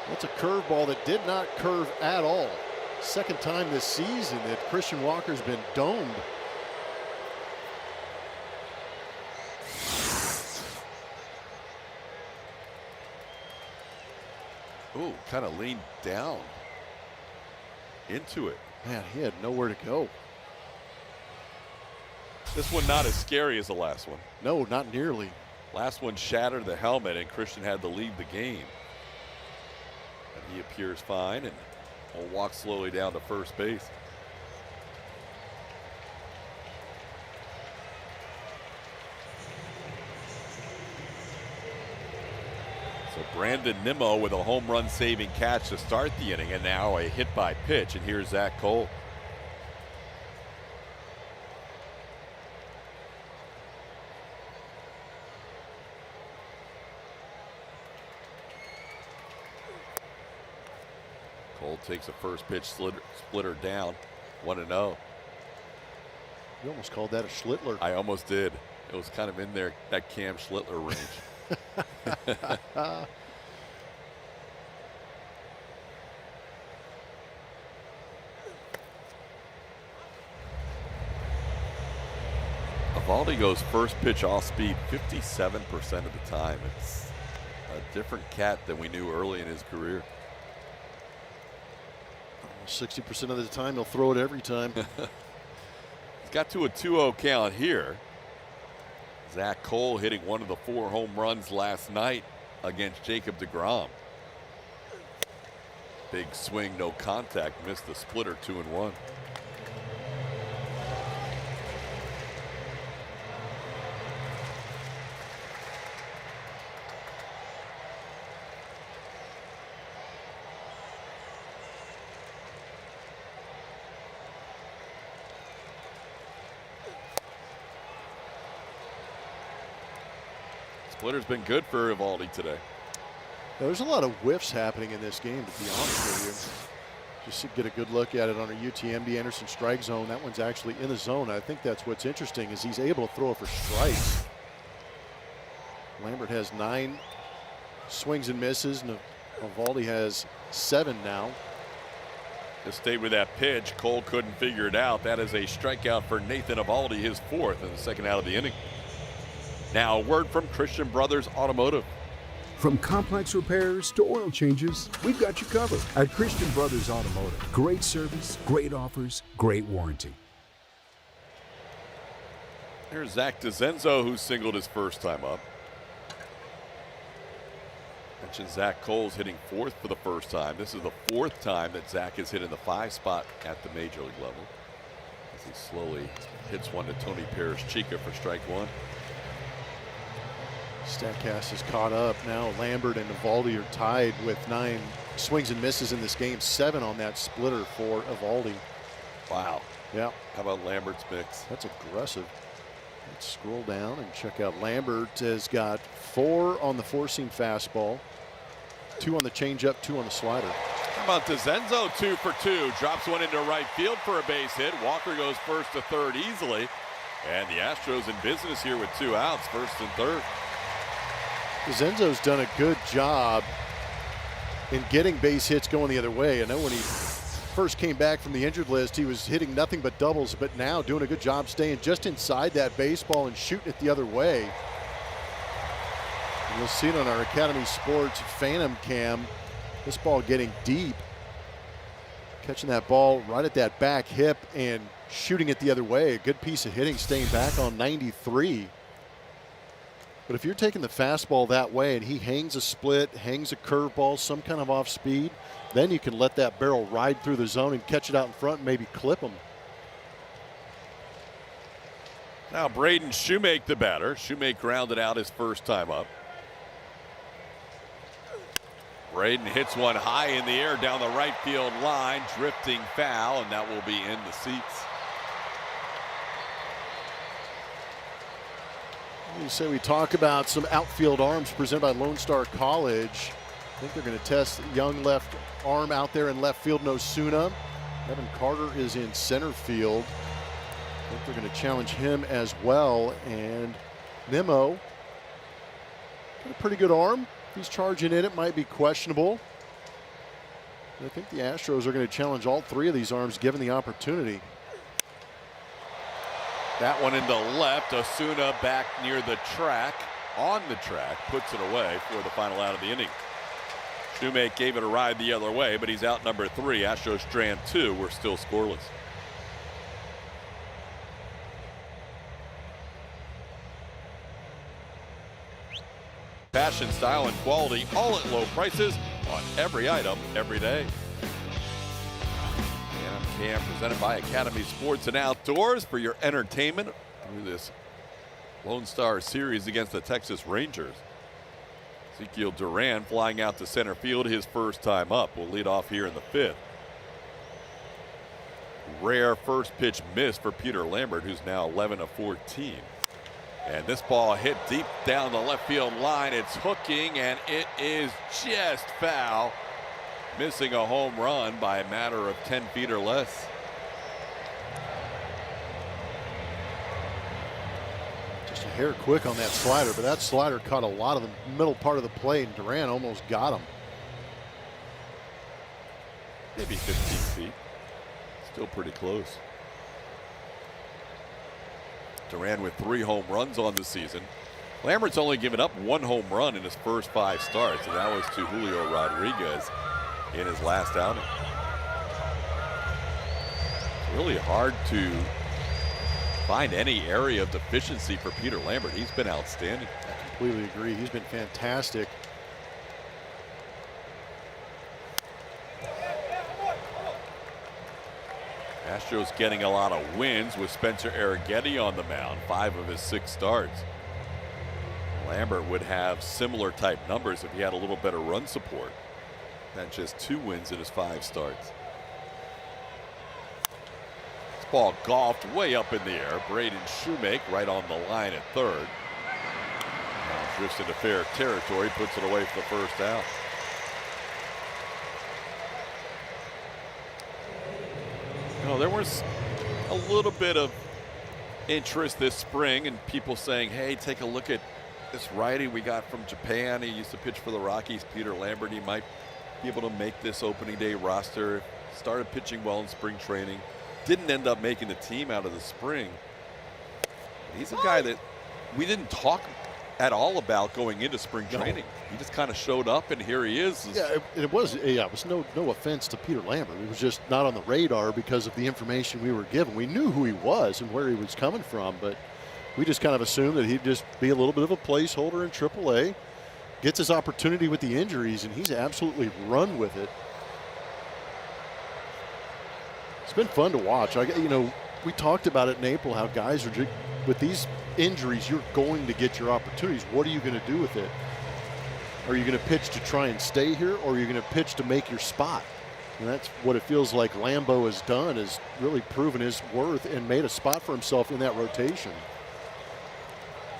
Speaker 2: That's a curveball that did not curve at all. Second time this season that Christian Walker's been domed.
Speaker 1: Ooh, kind of leaned down into it.
Speaker 2: Man, he had nowhere to go.
Speaker 1: This one not as scary as the last one.
Speaker 2: No, not nearly.
Speaker 1: Last one shattered the helmet and Christian had to leave the game. And he appears fine and will walk slowly down to first base. So Brandon Nimmo with a home run saving catch to start the inning, and now a hit by pitch. And here's Zach Cole. Cole takes a first pitch splitter down, 1-0.
Speaker 2: You almost called that a Schlittler.
Speaker 1: I almost did. It was kind of in there, that Cam Schlittler range. Eovaldi goes first pitch off speed 57% of the time. It's a different cat than we knew early in his career.
Speaker 2: 60% of the time, he'll throw it every time.
Speaker 1: He's got to a 2-0 count here. Zach Cole hitting one of the 4 home runs last night against Jacob deGrom. Big swing, no contact, missed the splitter, 2-1. Splitter's been good for Eovaldi today.
Speaker 2: There's a lot of whiffs happening in this game, to be honest with you. Just to get a good look at it on our UTMB Anderson strike zone. That one's actually in the zone. I think that's what's interesting is he's able to throw it for strikes. Lambert has 9 swings and misses, and Eovaldi has 7 now.
Speaker 1: Just stayed with that pitch. Cole couldn't figure it out. That is a strikeout for Nathan Eovaldi, his 4th in the 2nd out of the inning. Now a word from Christian Brothers Automotive.
Speaker 9: From complex repairs to oil changes, we've got you covered at Christian Brothers Automotive. Great service, great offers, great warranty.
Speaker 1: Here's Zach DeZenzo, who singled his first time up. Mentioned Zach Cole's hitting 4th for the first time. This is the 4th time that Zach has hit in the 5 spot at the major league level. As he slowly hits one to Tony Perez-Chica for strike 1.
Speaker 2: Statcast is caught up now. Lambert and Eovaldi are tied with 9 swings and misses in this game. 7 on that splitter for Eovaldi.
Speaker 1: Wow.
Speaker 2: Yeah.
Speaker 1: How about Lambert's mix?
Speaker 2: That's aggressive. Let's scroll down and check out. Lambert has got 4 on the 4-seam fastball, 2 on the changeup, 2 on the slider.
Speaker 1: How about DeZenzo 2 for 2? Drops one into right field for a base hit. Walker goes first to 3rd easily. And the Astros in business here with 2 outs, 1st and 3rd.
Speaker 2: DeZenzo's done a good job in getting base hits going the other way. I know when he first came back from the injured list, he was hitting nothing but doubles, but now doing a good job staying just inside that baseball and shooting it the other way. And you'll see it on our Academy Sports Phantom Cam. This ball getting deep. Catching that ball right at that back hip and shooting it the other way. A good piece of hitting, staying back on 93. But if you're taking the fastball that way and he hangs a split, hangs a curveball, some kind of off speed, then you can let that barrel ride through the zone and catch it out in front and maybe clip him.
Speaker 1: Now Braden Shoemake the batter. Shoemake grounded out his first time up. Braden hits one high in the air down the right field line, drifting foul, and that will be in the seats.
Speaker 2: You say we talk about some outfield arms presented by Lone Star College. I think they're going to test young left arm out there in left field, Nosuna. Evan Carter is in center field. I think they're going to challenge him as well. And Nemo, got a pretty good arm. If he's charging in, it might be questionable. But I think the Astros are going to challenge all 3 of these arms given the opportunity.
Speaker 1: That one into left. Osuna back near the track, on the track, puts it away for the final out of the inning. Shoemake gave it a ride the other way, but he's out number 3. Astros strand 2. We're still scoreless. Fashion, style, and quality, all at low prices on every item, every day. Cam presented by Academy Sports and Outdoors for your entertainment through this Lone Star Series against the Texas Rangers. Ezekiel Duran flying out to center field, his first time up. Will lead off here in the 5th. Rare first pitch miss for Peter Lambert, who's now 11 of 14. And this ball hit deep down the left field line. It's hooking, and it is just foul. Missing a home run by a matter of 10 feet or less.
Speaker 2: Just a hair quick on that slider, but that slider caught a lot of the middle part of the plate, and Duran almost got him.
Speaker 1: Maybe 15 feet. Still pretty close. Duran with 3 home runs on the season. Lambert's only given up 1 home run in his first 5 starts, and that was to Julio Rodriguez in his last outing. It's really hard to find any area of deficiency for Peter Lambert. He's been outstanding.
Speaker 2: I completely agree. He's been fantastic.
Speaker 1: Astros getting a lot of wins with Spencer Arrighetti on the mound, 5 of his 6 starts. Lambert would have similar type numbers if he had a little better run support. Not just 2 wins in his 5 starts. This ball golfed way up in the air. Braden Shoemake right on the line at third. Now drifts into fair territory, puts it away for the first out. No, there was a little bit of interest this spring and people saying, hey, take a look at this righty we got from Japan. He used to pitch for the Rockies, Peter Lambert. He might be able to make this opening day roster. Started pitching well in spring training. Didn't end up making the team out of the spring. He's a guy that we didn't talk at all about going into spring training. He just kind of showed up, and here he is.
Speaker 2: Yeah, it was no offense to Peter Lambert. It was just not on the radar because of the information we were given. We knew who he was and where he was coming from, but we just kind of assumed that he'd just be a little bit of a placeholder in AAA. Gets his opportunity with the injuries, and he's absolutely run with it. It's been fun to watch. We talked about it in April, how guys are with these injuries, you're going to get your opportunities. What are you going to do with it? Are you going to pitch to try and stay here, or are you going to pitch to make your spot? And that's what it feels like Lambo has done, is really proven his worth and made a spot for himself in that rotation.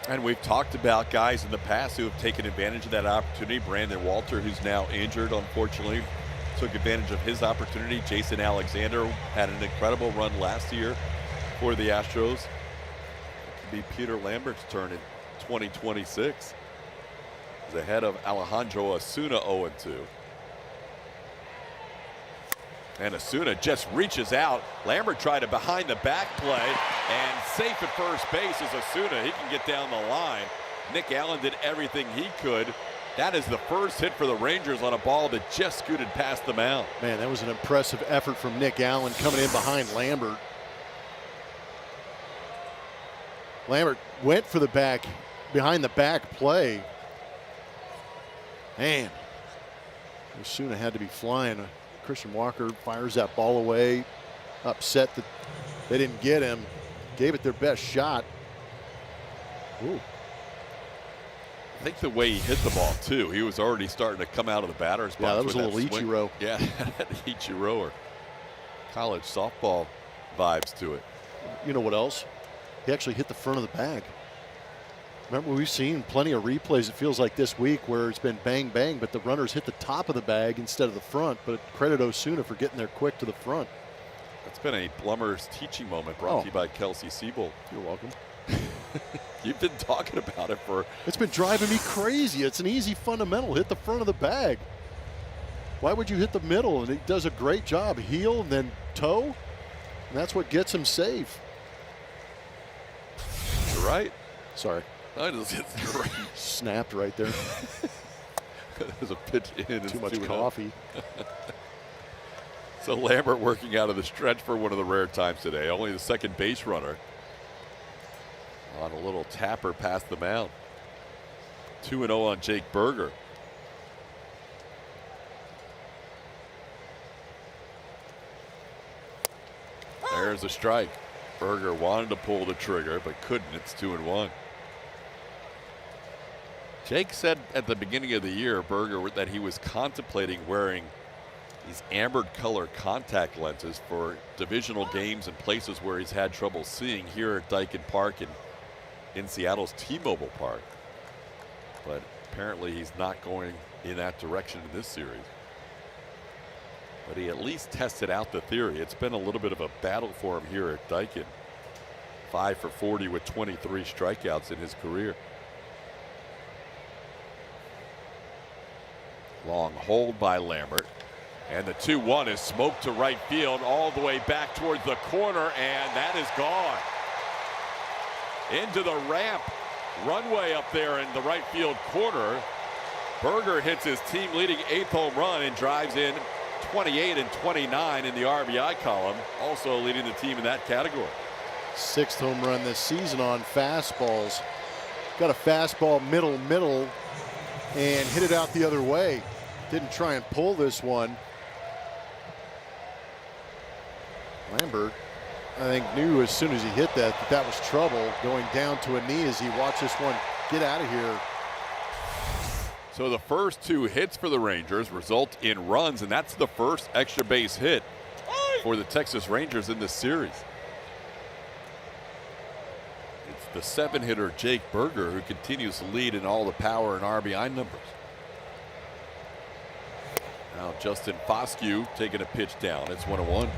Speaker 1: And we've talked about guys in the past who have taken advantage of that opportunity. Brandon Walter, who's now injured, unfortunately, took advantage of his opportunity. Jason Alexander had an incredible run last year for the Astros. It could be Peter Lambert's turn in 2026. He's ahead of Alejandro Osuna 0-2. And Osuna just reaches out. Lambert tried a behind the back play, and safe at first base is Osuna. He can get down the line. Nick Allen did everything he could. That is the first hit for the Rangers on a ball that just scooted past the mound.
Speaker 2: Man, that was an impressive effort from Nick Allen coming in behind Lambert. Lambert went for the behind the back play. Man, Osuna had to be flying. Christian Walker fires that ball away, upset that they didn't get him, gave it their best shot. Ooh.
Speaker 1: I think the way he hit the ball, too, he was already starting to come out of the batter's box.
Speaker 2: Yeah, that was a little Ichiro.
Speaker 1: Yeah, Ichiro or college softball vibes to it.
Speaker 2: You know what else? He actually hit the front of the bag. Remember, we've seen plenty of replays, it feels like this week, where it's been bang, bang, but the runners hit the top of the bag instead of the front. But credit Osuna for getting there quick to the front.
Speaker 1: That's been a Blummer's teaching moment brought to you by Kelsey Siebold.
Speaker 2: You're welcome.
Speaker 1: You've been talking about it for...
Speaker 2: It's been driving me crazy. It's an easy fundamental. Hit the front of the bag. Why would you hit the middle? And he does a great job. Heel and then toe. And that's what gets him safe.
Speaker 1: You're right.
Speaker 2: Sorry.
Speaker 1: It's great.
Speaker 2: Snapped right there.
Speaker 1: There's a pitch in.
Speaker 2: Too much coffee.
Speaker 1: So Lambert working out of the stretch for one of the rare times today. Only the second base runner on a little tapper past the mound. 2-0 on Jake Berger. There's a strike. Berger wanted to pull the trigger, but couldn't. It's 2-1. Jake said at the beginning of the year, Berger, that he was contemplating wearing these amber color contact lenses for divisional games and places where he's had trouble seeing, here at Daikin Park and in Seattle's T-Mobile Park. But apparently he's not going in that direction in this series. But he at least tested out the theory. It's been a little bit of a battle for him here at Daikin. 5 for 40 with 23 strikeouts in his career. Long hold by Lambert. And the 2-1 is smoked to right field all the way back towards the corner, and that is gone. Into the ramp, runway up there in the right field corner. Berger hits his team-leading 8th home run and drives in 28 and 29 in the RBI column, also leading the team in that category.
Speaker 2: 6th home run this season on fastballs. Got a fastball middle, and hit it out the other way. Didn't try and pull this one. Lambert, I think, knew as soon as he hit that was trouble, going down to a knee as he watched this one get out of here.
Speaker 1: So the first 2 hits for the Rangers result in runs, and that's the first extra base hit for the Texas Rangers in this series. It's the 7-hitter Jake Berger who continues to lead in all the power and RBI numbers. Now Justin Foscue taking a pitch down. It's 1-1.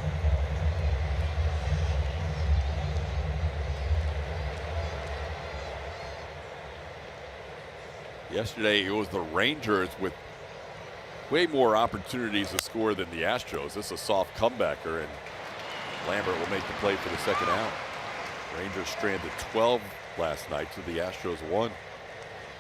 Speaker 1: Yesterday, it was the Rangers with way more opportunities to score than the Astros. This is a soft comebacker, and Lambert will make the play for the second out. Rangers stranded 12 last night, so the Astros won.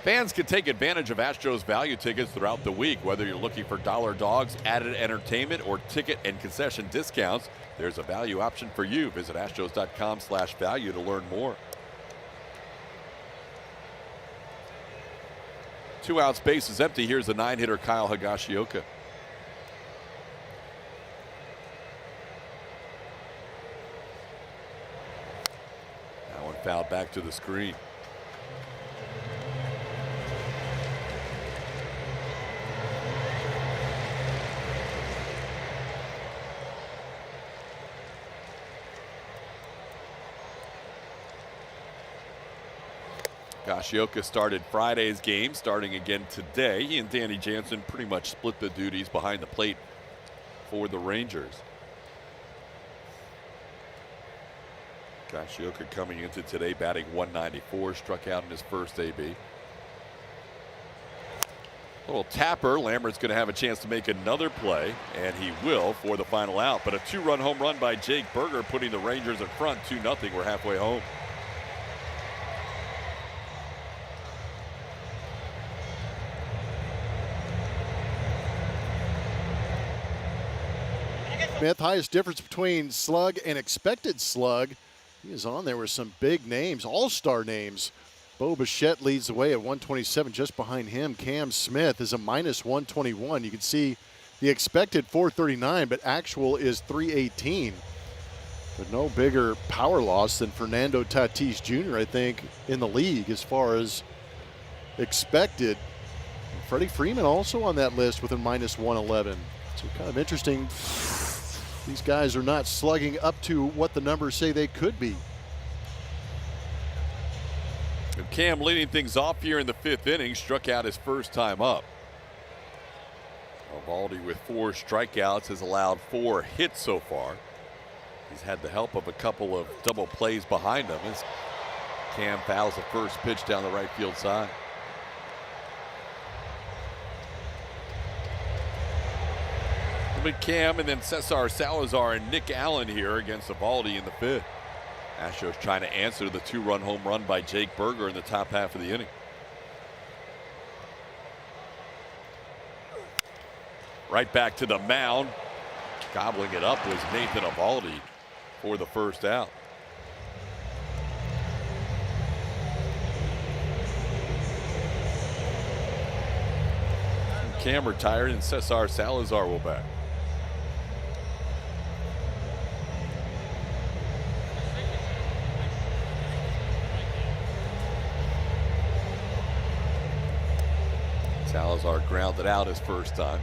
Speaker 1: Fans can take advantage of Astros value tickets throughout the week. Whether you're looking for dollar dogs, added entertainment, or ticket and concession discounts, there's a value option for you. Visit astros.com/value to learn more. 2 outs, base is empty. Here's the 9-hitter Kyle Higashioka. That one fouled back to the screen. Higashioka started Friday's game, starting again today. He and Danny Jansen pretty much split the duties behind the plate for the Rangers. Higashioka coming into today batting .194, struck out in his first AB. Little tapper. Lambert's going to have a chance to make another play, and he will for the final out. But a 2-run home run by Jake Berger putting the Rangers in front 2-0. We're halfway home.
Speaker 2: Smith, highest difference between slug and expected slug. He is on there with some big names, all-star names. Bo Bichette leads the way at 127. Just behind him, Cam Smith is a -121. You can see the expected 439, but actual is 318. But no bigger power loss than Fernando Tatis Jr., I think, in the league as far as expected. Freddie Freeman also on that list with a -111. So kind of interesting. These guys are not slugging up to what the numbers say they could be.
Speaker 1: And Cam leading things off here in the 5th inning, struck out his first time up. Eovaldi with 4 strikeouts has allowed 4 hits so far. He's had the help of a couple of double plays behind him as Cam fouls the first pitch down the right field side. Cam and then Cesar Salazar and Nick Allen here against Eovaldi in the 5th. Astros trying to answer the 2-run home run by Jake Berger in the top half of the inning. Right back to the mound. Gobbling it up was Nathan Eovaldi for the first out. Cam retired and Cesar Salazar will back. Salazar grounded out his first time.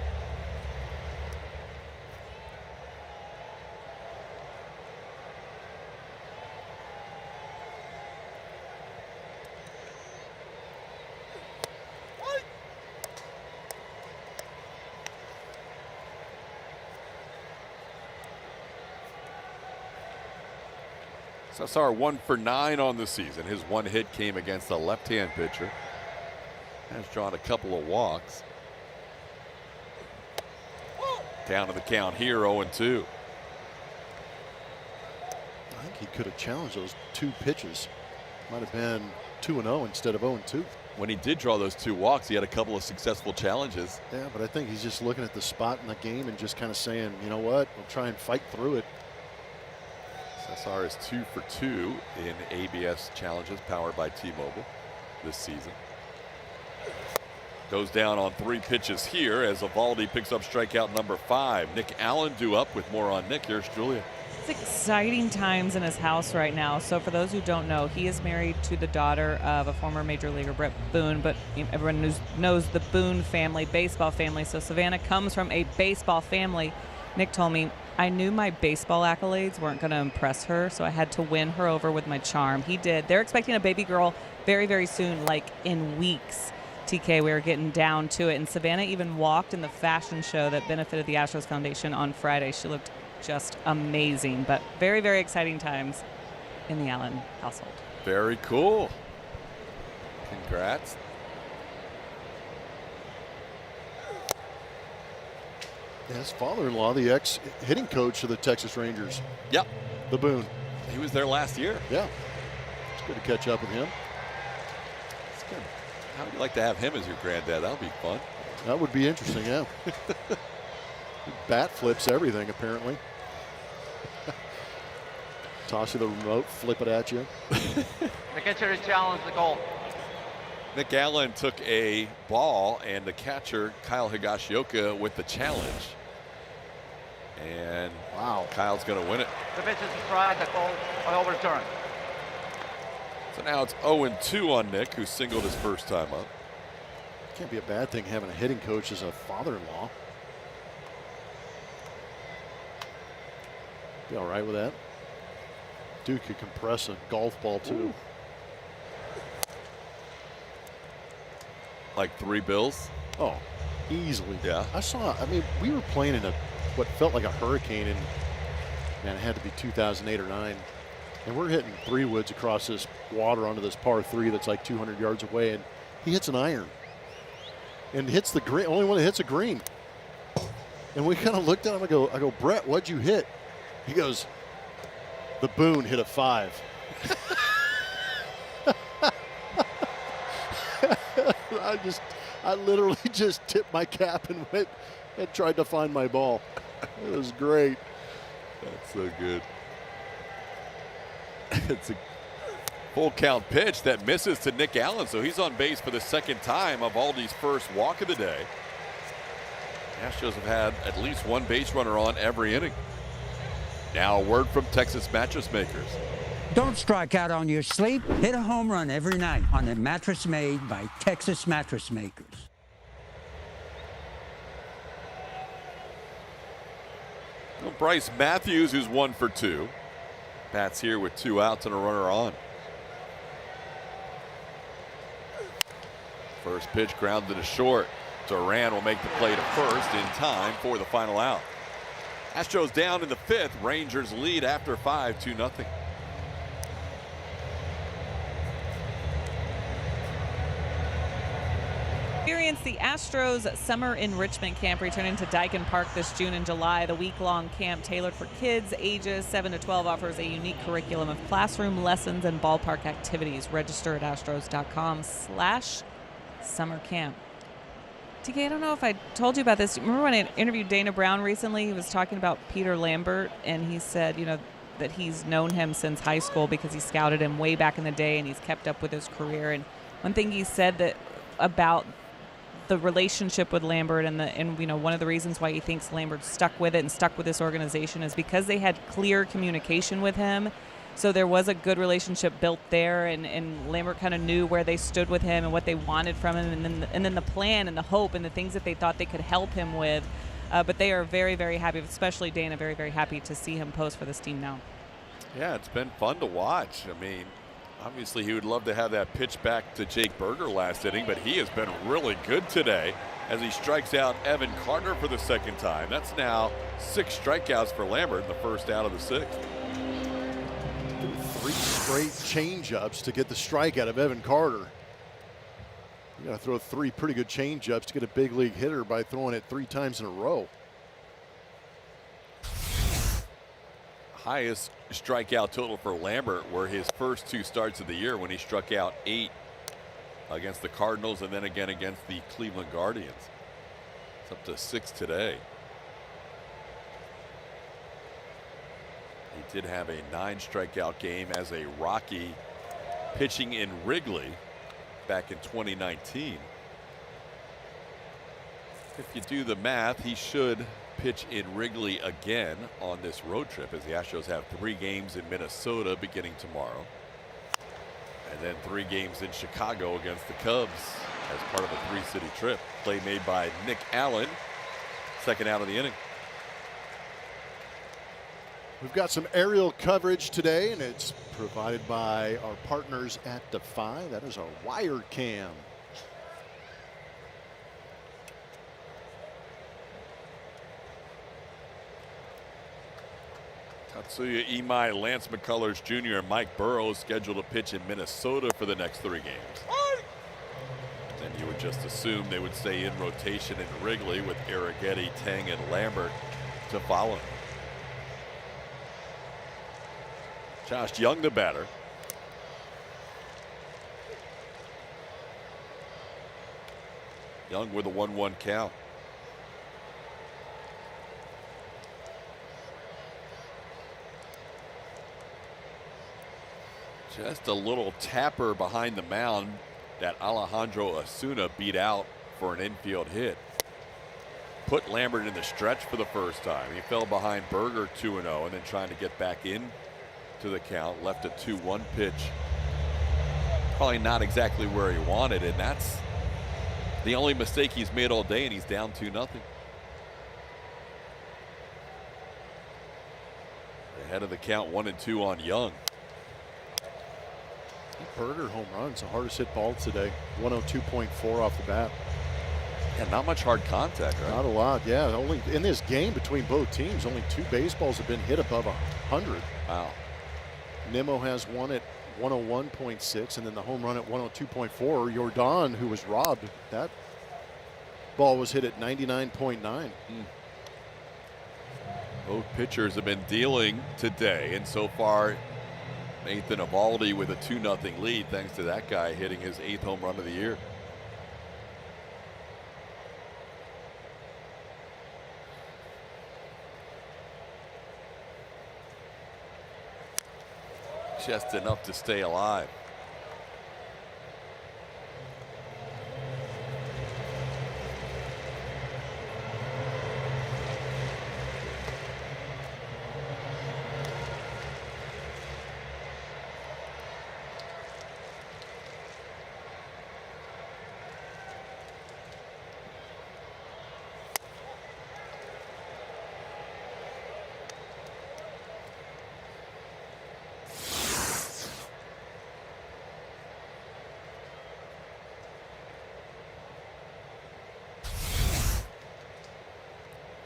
Speaker 1: SR 1 for 9 on the season. His one hit came against a left-hand pitcher. Has drawn a couple of walks. Down to the count here, 0-2.
Speaker 2: I think he could have challenged those 2 pitches. Might have been 2-0 instead of 0-2.
Speaker 1: When he did draw those 2 walks, he had a couple of successful challenges.
Speaker 2: Yeah, but I think he's just looking at the spot in the game and just kind of saying, you know what, we'll try and fight through it.
Speaker 1: SR is 2 for 2 in ABS challenges powered by T-Mobile this season. Goes down on 3 pitches here as Eovaldi picks up strikeout number 5. Nick Allen due up with more on Nick. Here's Julia.
Speaker 5: It's exciting times in his house right now. So for those who don't know, he is married to the daughter of a former major leaguer, Brett Boone, but everyone knows the Boone family, baseball family. So Savannah comes from a baseball family. Nick told me, I knew my baseball accolades weren't going to impress her, so I had to win her over with my charm. He did. They're expecting a baby girl very, very soon, like in weeks. TK, we were getting down to it, and Savannah even walked in the fashion show that benefited the Astros Foundation on Friday. She looked just amazing, but very, very exciting times in the Allen household.
Speaker 1: Very cool. Congrats.
Speaker 2: His father-in-law, the ex-hitting coach of the Texas Rangers.
Speaker 1: Yep.
Speaker 2: The Boone.
Speaker 1: He was there last year.
Speaker 2: Yeah. It's good to catch up with him.
Speaker 1: It's good. How would you like to have him as your granddad? That would be fun.
Speaker 2: That would be interesting, yeah. Bat flips everything, apparently. Toss you the remote, flip it at you.
Speaker 10: The catcher to challenge the goal.
Speaker 1: Nick Allen took a ball, and the catcher, Kyle Higashioka, with the challenge. And wow, Kyle's going to win it.
Speaker 10: The pitch is tried, the goal overturned.
Speaker 1: So now it's 0-2 on Nick, who singled his first time up.
Speaker 2: Can't be a bad thing having a hitting coach as a father-in-law. Be all right with that. Dude could compress a golf ball too.
Speaker 1: Ooh. Like 3 bills?
Speaker 2: Oh, easily.
Speaker 1: Yeah.
Speaker 2: I mean, we were playing in what felt like a hurricane, and man, it had to be 2008 or 9. And we're hitting 3 woods across this water onto this par 3 that's like 200 yards away, and he hits an iron and hits the green, only one that hits a green. And we kind of looked at him. I go, Brett, what'd you hit? He goes, the Boone hit a 5. I literally just tipped my cap and went and tried to find my ball. It was great.
Speaker 1: That's so good. It's a full count pitch that misses to Nick Allen, so he's on base for the second time of Aldi's first walk of the day. Astros have had at least 1 base runner on every inning. Now a word from Texas Mattress Makers.
Speaker 11: Don't strike out on your sleep. Hit a home run every night on a mattress made by Texas Mattress Makers.
Speaker 1: Well, Bryce Matthews, who's 1 for 2. Bats here with 2 outs and a runner on. First pitch grounded to short. Duran will make the play to first in time for the final out. Astros down in the 5th. Rangers lead after 5, 2-0.
Speaker 5: Experience the Astros Summer Enrichment Camp returning to Dyken Park this June and July. The week-long camp tailored for kids ages 7 to 12 offers a unique curriculum of classroom lessons and ballpark activities. Register at astros.com/summercamp. TK, I don't know if I told you about this. Remember when I interviewed Dana Brown recently? He was talking about Peter Lambert, and he said, you know, that he's known him since high school because he scouted him way back in the day, and he's kept up with his career. And one thing he said that about the relationship with Lambert and you know, one of the reasons why he thinks Lambert stuck with it and stuck with this organization is because they had clear communication with him. So there was a good relationship built there, and Lambert kind of knew where they stood with him and what they wanted from him, and then the plan and the hope and the things that they thought they could help him with. But they are very, very happy, especially Dana, very, very happy to see him post for this team now.
Speaker 1: Yeah, it's been fun to watch. I mean, obviously he would love to have that pitch back to Jake Berger last inning, but he has been really good today as he strikes out Evan Carter for the second time. That's now 6 strikeouts for Lambert in the first out of the 6th.
Speaker 2: 3 3 straight changeups to get the strike out of Evan Carter. You got to throw 3 pretty good changeups to get a big league hitter by throwing it 3 times in a row.
Speaker 1: Highest strikeout total for Lambert were his first 2 starts of the year when he struck out 8 against the Cardinals and then again against the Cleveland Guardians. It's up to 6 today. He did have a 9 strikeout game as a Rocky pitching in Wrigley back in 2019. If you do the math, he should pitch in Wrigley again on this road trip, as the Astros have 3 games in Minnesota beginning tomorrow, and then 3 games in Chicago against the Cubs as part of a 3-city trip. Play made by Nick Allen, second out of the inning.
Speaker 2: We've got some aerial coverage today, and it's provided by our partners at Defy. That is our Wired Cam.
Speaker 1: Tatsuya Imai, Lance McCullers Jr., and Mike Burrows scheduled to pitch in Minnesota for the next 3 games. Then you would just assume they would stay in rotation in Wrigley with Arrighetti, Tang, and Lambert to follow. Josh Young, the batter. Young with a 1-1 count. Just a little tapper behind the mound that Alejandro Osuna beat out for an infield hit. Put Lambert in the stretch for the first time. He fell behind Berger 2-0 and then trying to get back in to the count. Left a 2-1 pitch. Probably not exactly where he wanted, and that's the only mistake he's made all day, and he's down 2-0. Ahead of the count, 1-2 on Young.
Speaker 2: Berger home runs, the hardest hit ball today. 102.4 off the bat.
Speaker 1: Yeah, not much hard contact, right?
Speaker 2: Not a lot, yeah. Only in this game between both teams, only 2 baseballs have been hit above 100.
Speaker 1: Wow.
Speaker 2: Nimmo has one at 101.6, and then the home run at 102.4. Jordan, who was robbed, that ball was hit at 99.9.
Speaker 1: Both pitchers have been dealing today, and so far Nathan Eovaldi with a 2-0 lead thanks to that guy hitting his 8th home run of the year. Just enough to stay alive.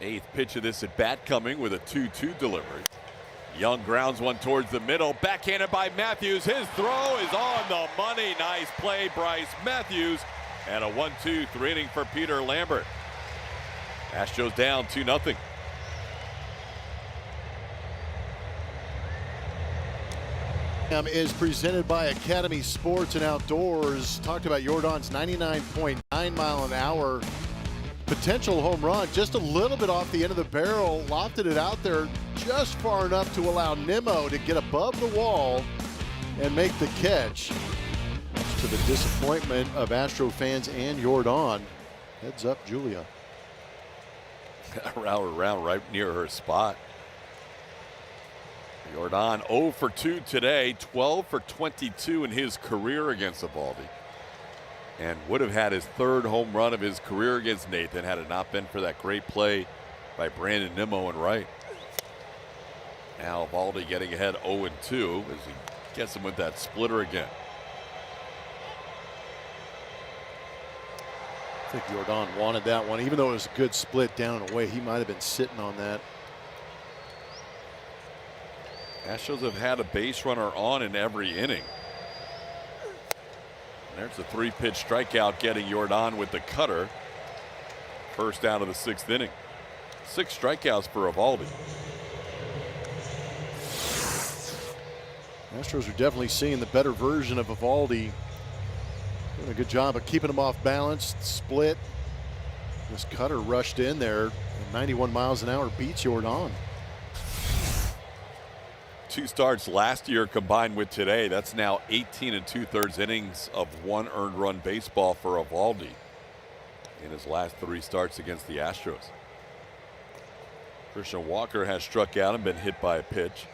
Speaker 1: Eighth pitch of this at bat coming with a 2-2 delivery. Young grounds one towards the middle, backhanded by Matthews. His throw is on the money. Nice play, Bryce Matthews. And a 1-2, 3 inning for Peter Lambert. Astros down 2-0.
Speaker 2: Is presented by Academy Sports and Outdoors. Talked about Jordan's 99.9 mile an hour potential home run, just a little bit off the end of the barrel, lofted it out there just far enough to allow Nimmo to get above the wall and make the catch. Much to the disappointment of Astro fans and Jordan. Heads up, Julia.
Speaker 1: Around right near her spot. Jordan 0 for 2 today, 12 for 22 in his career against Eovaldi. And would have had his 3rd home run of his career against Nathan had it not been for that great play by Brandon Nimmo and right. Now Eovaldi getting ahead 0-2 as he gets him with that splitter again.
Speaker 2: I think Jordan wanted that one, even though it was a good split down and away. He might have been sitting on that.
Speaker 1: Astros have had a base runner on in every inning. There's a 3-pitch strikeout getting Jordan with the cutter. First out of the 6th inning. 6 strikeouts for Eovaldi.
Speaker 2: Astros are definitely seeing the better version of Eovaldi. Doing a good job of keeping him off balance. Split. This cutter rushed in there at 91 miles an hour, beats Jordan.
Speaker 1: 2 starts last year combined with today. That's now 18 2/3 innings of 1 earned run baseball for Eovaldi in his last 3 starts against the Astros. Christian Walker has struck out and been hit by a pitch.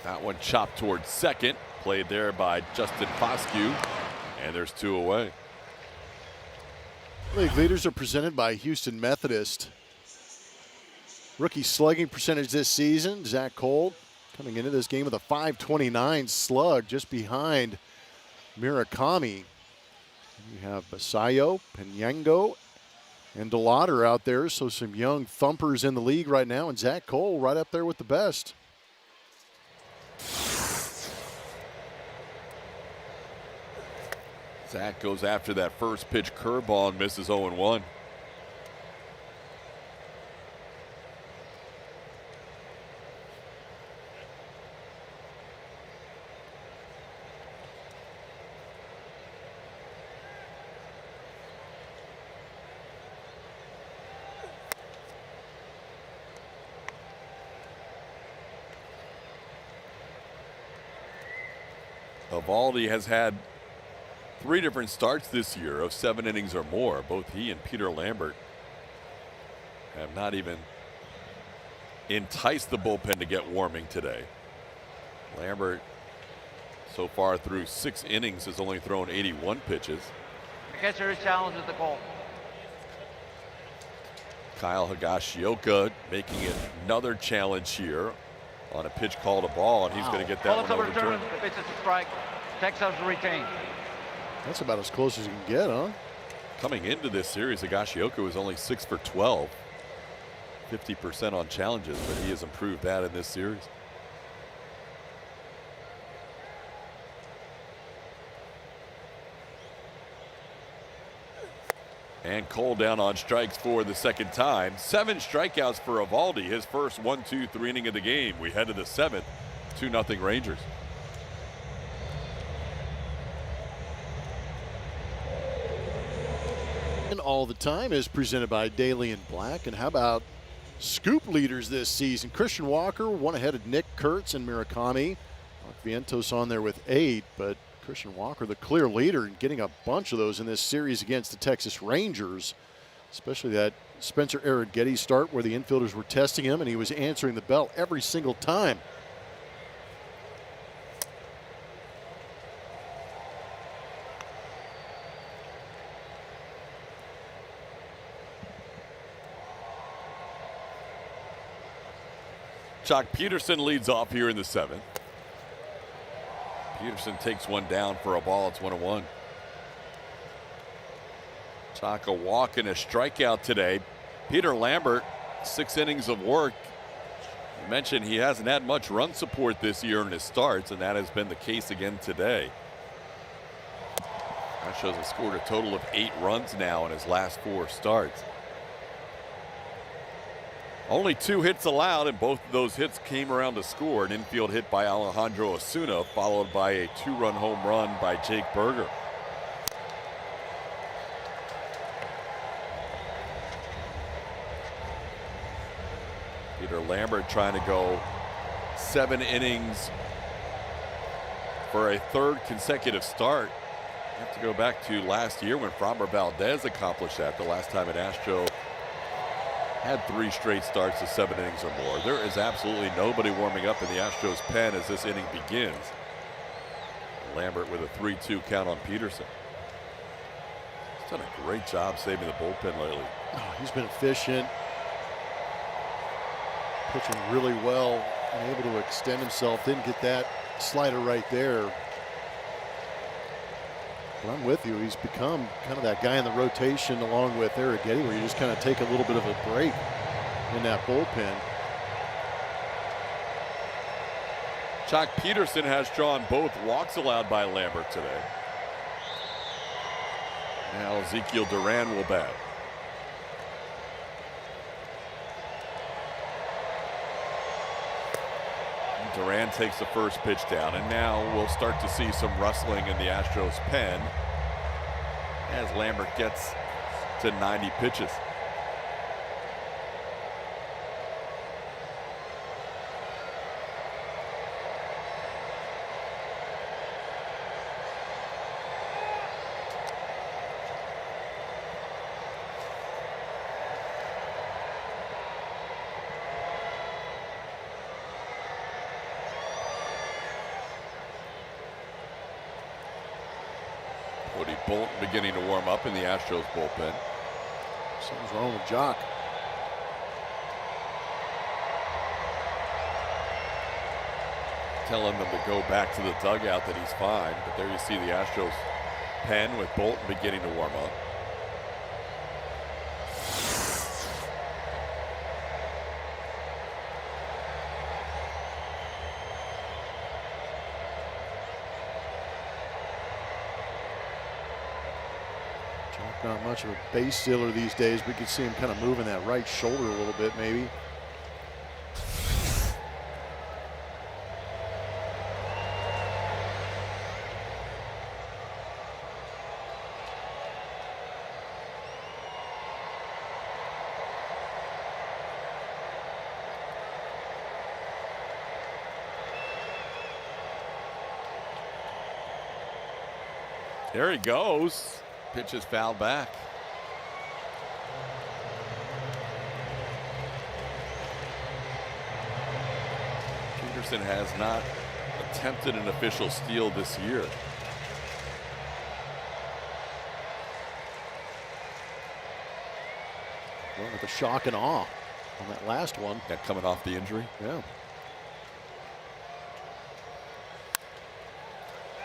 Speaker 1: That one chopped towards second, played there by Justin Foscue, and there's 2 away.
Speaker 2: League leaders are presented by Houston Methodist. Rookie slugging percentage this season, Zach Cole coming into this game with a .529 slug, just behind Murakami. You have Basayo, Penyango, and DeLauder out there, so some young thumpers in the league right now, and Zach Cole right up there with the best.
Speaker 1: Zach goes after that first pitch curveball and misses 0-1. Eovaldi has had 3 different starts this year of 7 innings or more. Both he and Peter Lambert have not even enticed the bullpen to get warming today. Lambert so far through 6 innings has only thrown 81 pitches.
Speaker 10: The catcher challenges the call.
Speaker 1: Kyle Higashioka making another challenge here on a pitch called a ball, and he's going to get that
Speaker 10: Call
Speaker 1: one
Speaker 10: is overturned.
Speaker 1: overturned.
Speaker 10: The pitch is a strike. Texas retained.
Speaker 2: That's about as close as you can get, huh?
Speaker 1: Coming into this series, Higashioka was only 6 for 12. 50% on challenges, but he has improved that in this series. And Cole down on strikes for the second time. 7 strikeouts for Eovaldi, his first 1-2-3 inning of the game. We head to the 7th, 2-0 Rangers.
Speaker 2: All the time is presented by Daly and Black. And how about scoop leaders this season? Christian Walker, one ahead of Nick Kurtz and Murakami. Mark Vientos on there with 8, but Christian Walker the clear leader and getting a bunch of those in this series against the Texas Rangers, especially that Spencer Arrighetti start where the infielders were testing him and he was answering the bell every single time.
Speaker 1: Jock Peterson leads off here in the 7th. Peterson takes one down for a ball. It's 1-1. Jock a walk and a strikeout today. Peter Lambert, 6 innings of work. I mentioned he hasn't had much run support this year in his starts, and that has been the case again today. Astros has scored a total of 8 runs now in his last 4 starts. Only 2 hits allowed, and both of those hits came around to score. An infield hit by Alejandro Osuna, followed by a 2-run home run by Jake Berger. Peter Lambert trying to go 7 innings for a 3rd consecutive start. You have to go back to last year when Framber Valdez accomplished that, the last time an Astro had 3 straight starts of 7 innings or more. There is absolutely nobody warming up in the Astros pen as this inning begins. Lambert with a 3-2 count on Peterson. He's done a great job saving the bullpen lately.
Speaker 2: Oh, he's been efficient, pitching really well, and able to extend himself. Didn't get that slider right there. But I'm with you. He's become kind of that guy in the rotation along with Arrighetti, where you just kind of take a little bit of a break in that bullpen.
Speaker 1: Jock Peterson has drawn both walks allowed by Lambert today. Now Ezekiel Duran will bat. Duran takes the first pitch down, and now we'll start to see some rustling in the Astros pen as Lambert gets to 90 pitches. Cody Bolton beginning to warm up in the Astros bullpen.
Speaker 2: Something's wrong with Jock.
Speaker 1: Telling them to go back to the dugout that he's fine, but there you see the Astros pen with Bolton beginning to warm up.
Speaker 2: Not much of a base stealer these days. We could see him kind of moving that right shoulder a little bit, maybe.
Speaker 1: There he goes. Pitch is fouled back. Peterson has not attempted an official steal this year.
Speaker 2: Well, with a shock and awe on that last one.
Speaker 1: That coming off the injury.
Speaker 2: Yeah.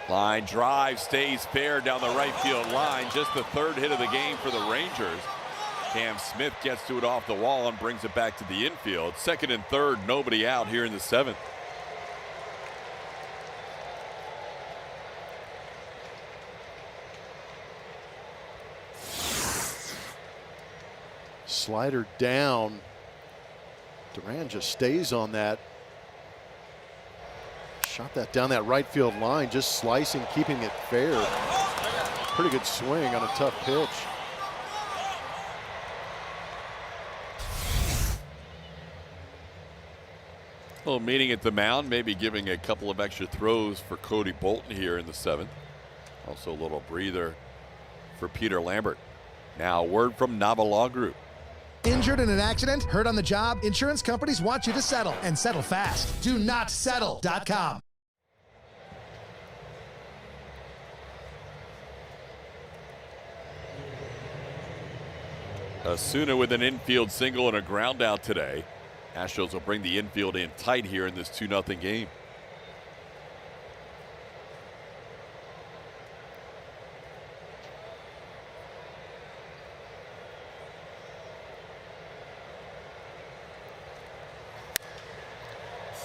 Speaker 1: Line drive stays fair down the right field line. Just the third hit of the game for the Rangers. Cam Smith gets to it off the wall and brings it back to the infield. Second and third, nobody out here in the seventh.
Speaker 2: Slider down. Duran just stays on that. Shot that down that right field line, just slicing, keeping it fair. Pretty good swing on a tough pitch.
Speaker 1: A little meeting at the mound, maybe giving a couple of extra throws for Cody Bolton here in the seventh. Also a little breather for Peter Lambert. Now, word from Nava Law Group.
Speaker 12: Injured in an accident? Hurt on the job? Insurance companies want you to settle, and settle fast. Do not settle.com.
Speaker 1: Osuna with an infield single and a ground out today. Astros will bring the infield in tight here in this 2-0 game.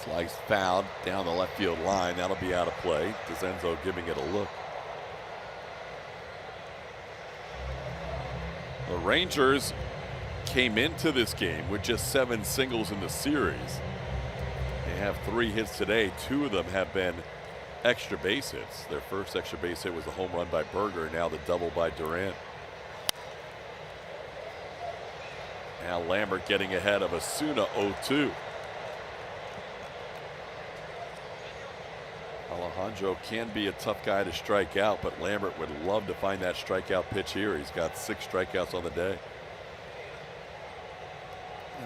Speaker 1: Slice fouled down the left field line. That'll be out of play. DeZenzo giving it a look. The Rangers came into this game with just 7 singles in the series. They have 3 hits today. 2 of them have been extra base hits. Their first extra base hit was a home run by Berger. Now the double by Durant. Now Lambert getting ahead of Osuna 0-2. Alejandro can be a tough guy to strike out, but Lambert would love to find that strikeout pitch here. He's got 6 strikeouts on the day.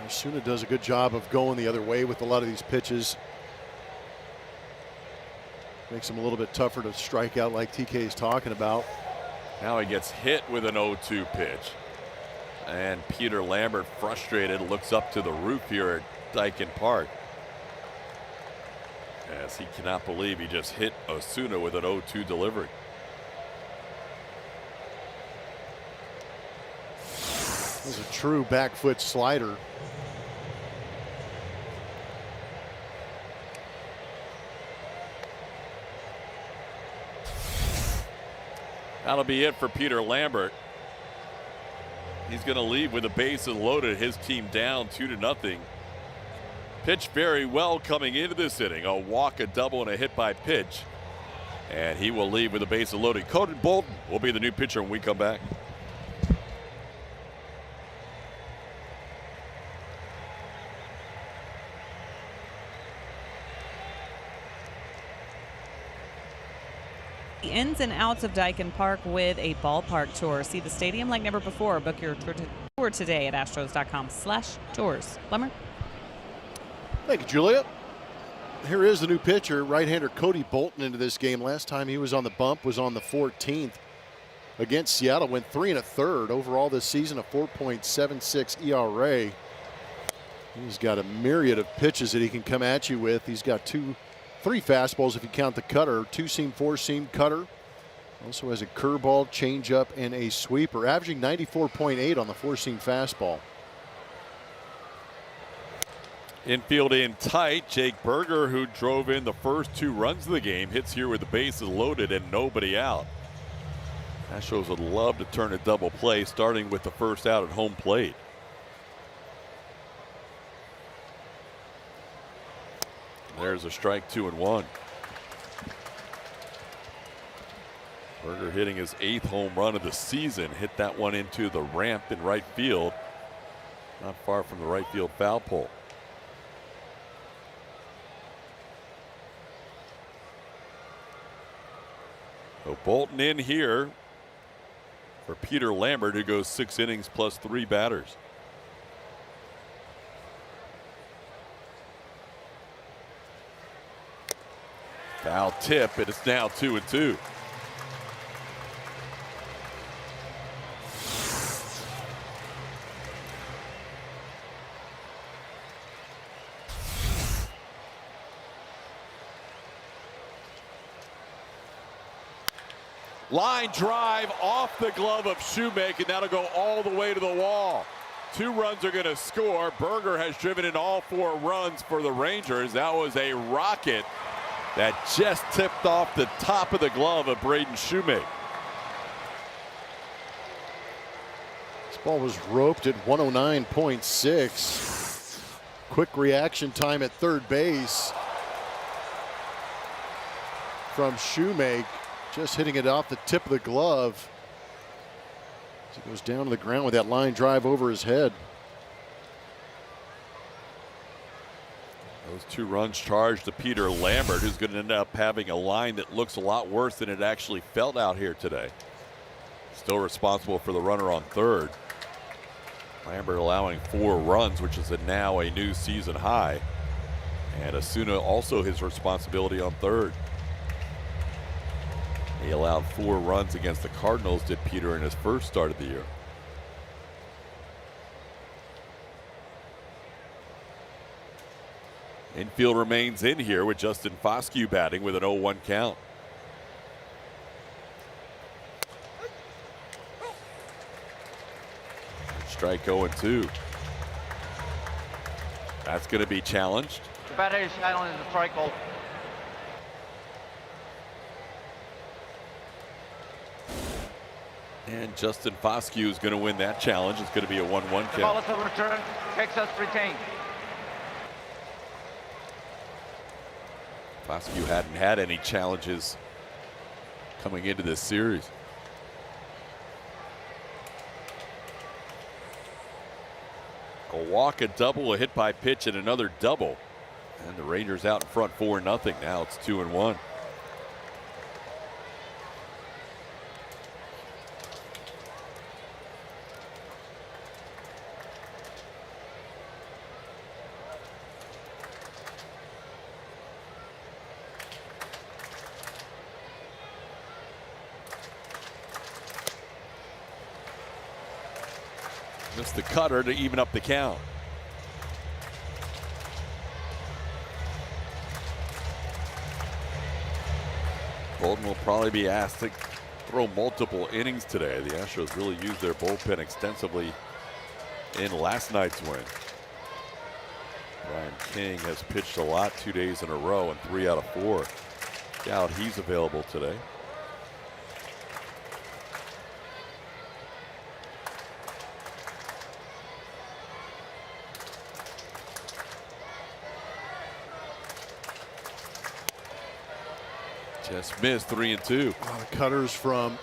Speaker 2: Osuna does a good job of going the other way with a lot of these pitches. Makes him a little bit tougher to strike out like TK is talking about.
Speaker 1: Now he gets hit with an 0-2 pitch. And Peter Lambert, frustrated, looks up to the roof here at Daikin Park, as he cannot believe he just hit Osuna with an 0-2 delivery.
Speaker 2: was a true back foot slider.
Speaker 1: That'll be it for Peter Lambert. He's going to leave with the bases loaded. His team down 2-0. Pitched very well coming into this inning. A walk, a double, and a hit by pitch. And he will leave with the bases loaded. Cody Bolton will be the new pitcher when we come back.
Speaker 5: The ins and outs of Daikin Park with a ballpark tour. See the stadium like never before. Book your tour today at astros.com/tours. Plummer.
Speaker 2: Thank you, Julia. Here is the new pitcher, right-hander Cody Bolton into this game. Last time he was on the bump was on the 14th against Seattle. Went 3 1/3 overall this season, a 4.76 ERA. He's got a myriad of pitches that he can come at you with. He's got 3 fastballs if you count the cutter, 2-seam, 4-seam cutter. Also has a curveball, changeup, and a sweeper, averaging 94.8 on the 4-seam fastball.
Speaker 1: Infield in tight. Jake Berger, who drove in the first 2 runs of the game, hits here with the bases loaded and nobody out. Astros would love to turn a double play, starting with the first out at home plate. There's a strike, 2-1. Berger hitting his 8th home run of the season. Hit that one into the ramp in right field, not far from the right field foul pole. So Bolton in here for Peter Lambert, who goes 6 innings plus 3 batters. Foul tip, and it's now 2-2. Line drive off the glove of Shoemaker, and that'll go all the way to the wall. 2 runs are going to score. Berger has driven in all 4 runs for the Rangers. That was a rocket that just tipped off the top of the glove of Braden Shoemaker.
Speaker 2: This ball was roped at 109.6. Quick reaction time at third base from Shoemaker. Just hitting it off the tip of the glove. As it goes down to the ground with that line drive over his head.
Speaker 1: Those 2 runs charged to Peter Lambert, who's going to end up having a line that looks a lot worse than it actually felt out here today. Still responsible for the runner on third. Lambert allowing 4 runs, which is now a new season high. And Asuna also his responsibility on third. He allowed 4 runs against the Cardinals, did Peter, in his first start of the year. Infield remains in here with Justin Foscue batting with an 0-1 count. Strike 0-2. That's going to be challenged.
Speaker 10: The batter is challenged in the strike hold.
Speaker 1: And Justin Foscue is going to win that challenge. It's going to be a 1-1 count.
Speaker 10: The ball is a return. Texas retained.
Speaker 1: Foscue hadn't had any challenges coming into this series. A walk, a double, a hit by pitch, and another double. And the Rangers out in front 4-0. Now it's 2-1. Just the cutter to even up the count. Bolton will probably be asked to throw multiple innings today. The Astros really used their bullpen extensively in last night's win. Brian King has pitched a lot 2 days in a row, and 3 out of 4. Doubt he's available today. Just missed 3 and 2.
Speaker 2: A lot of cutters from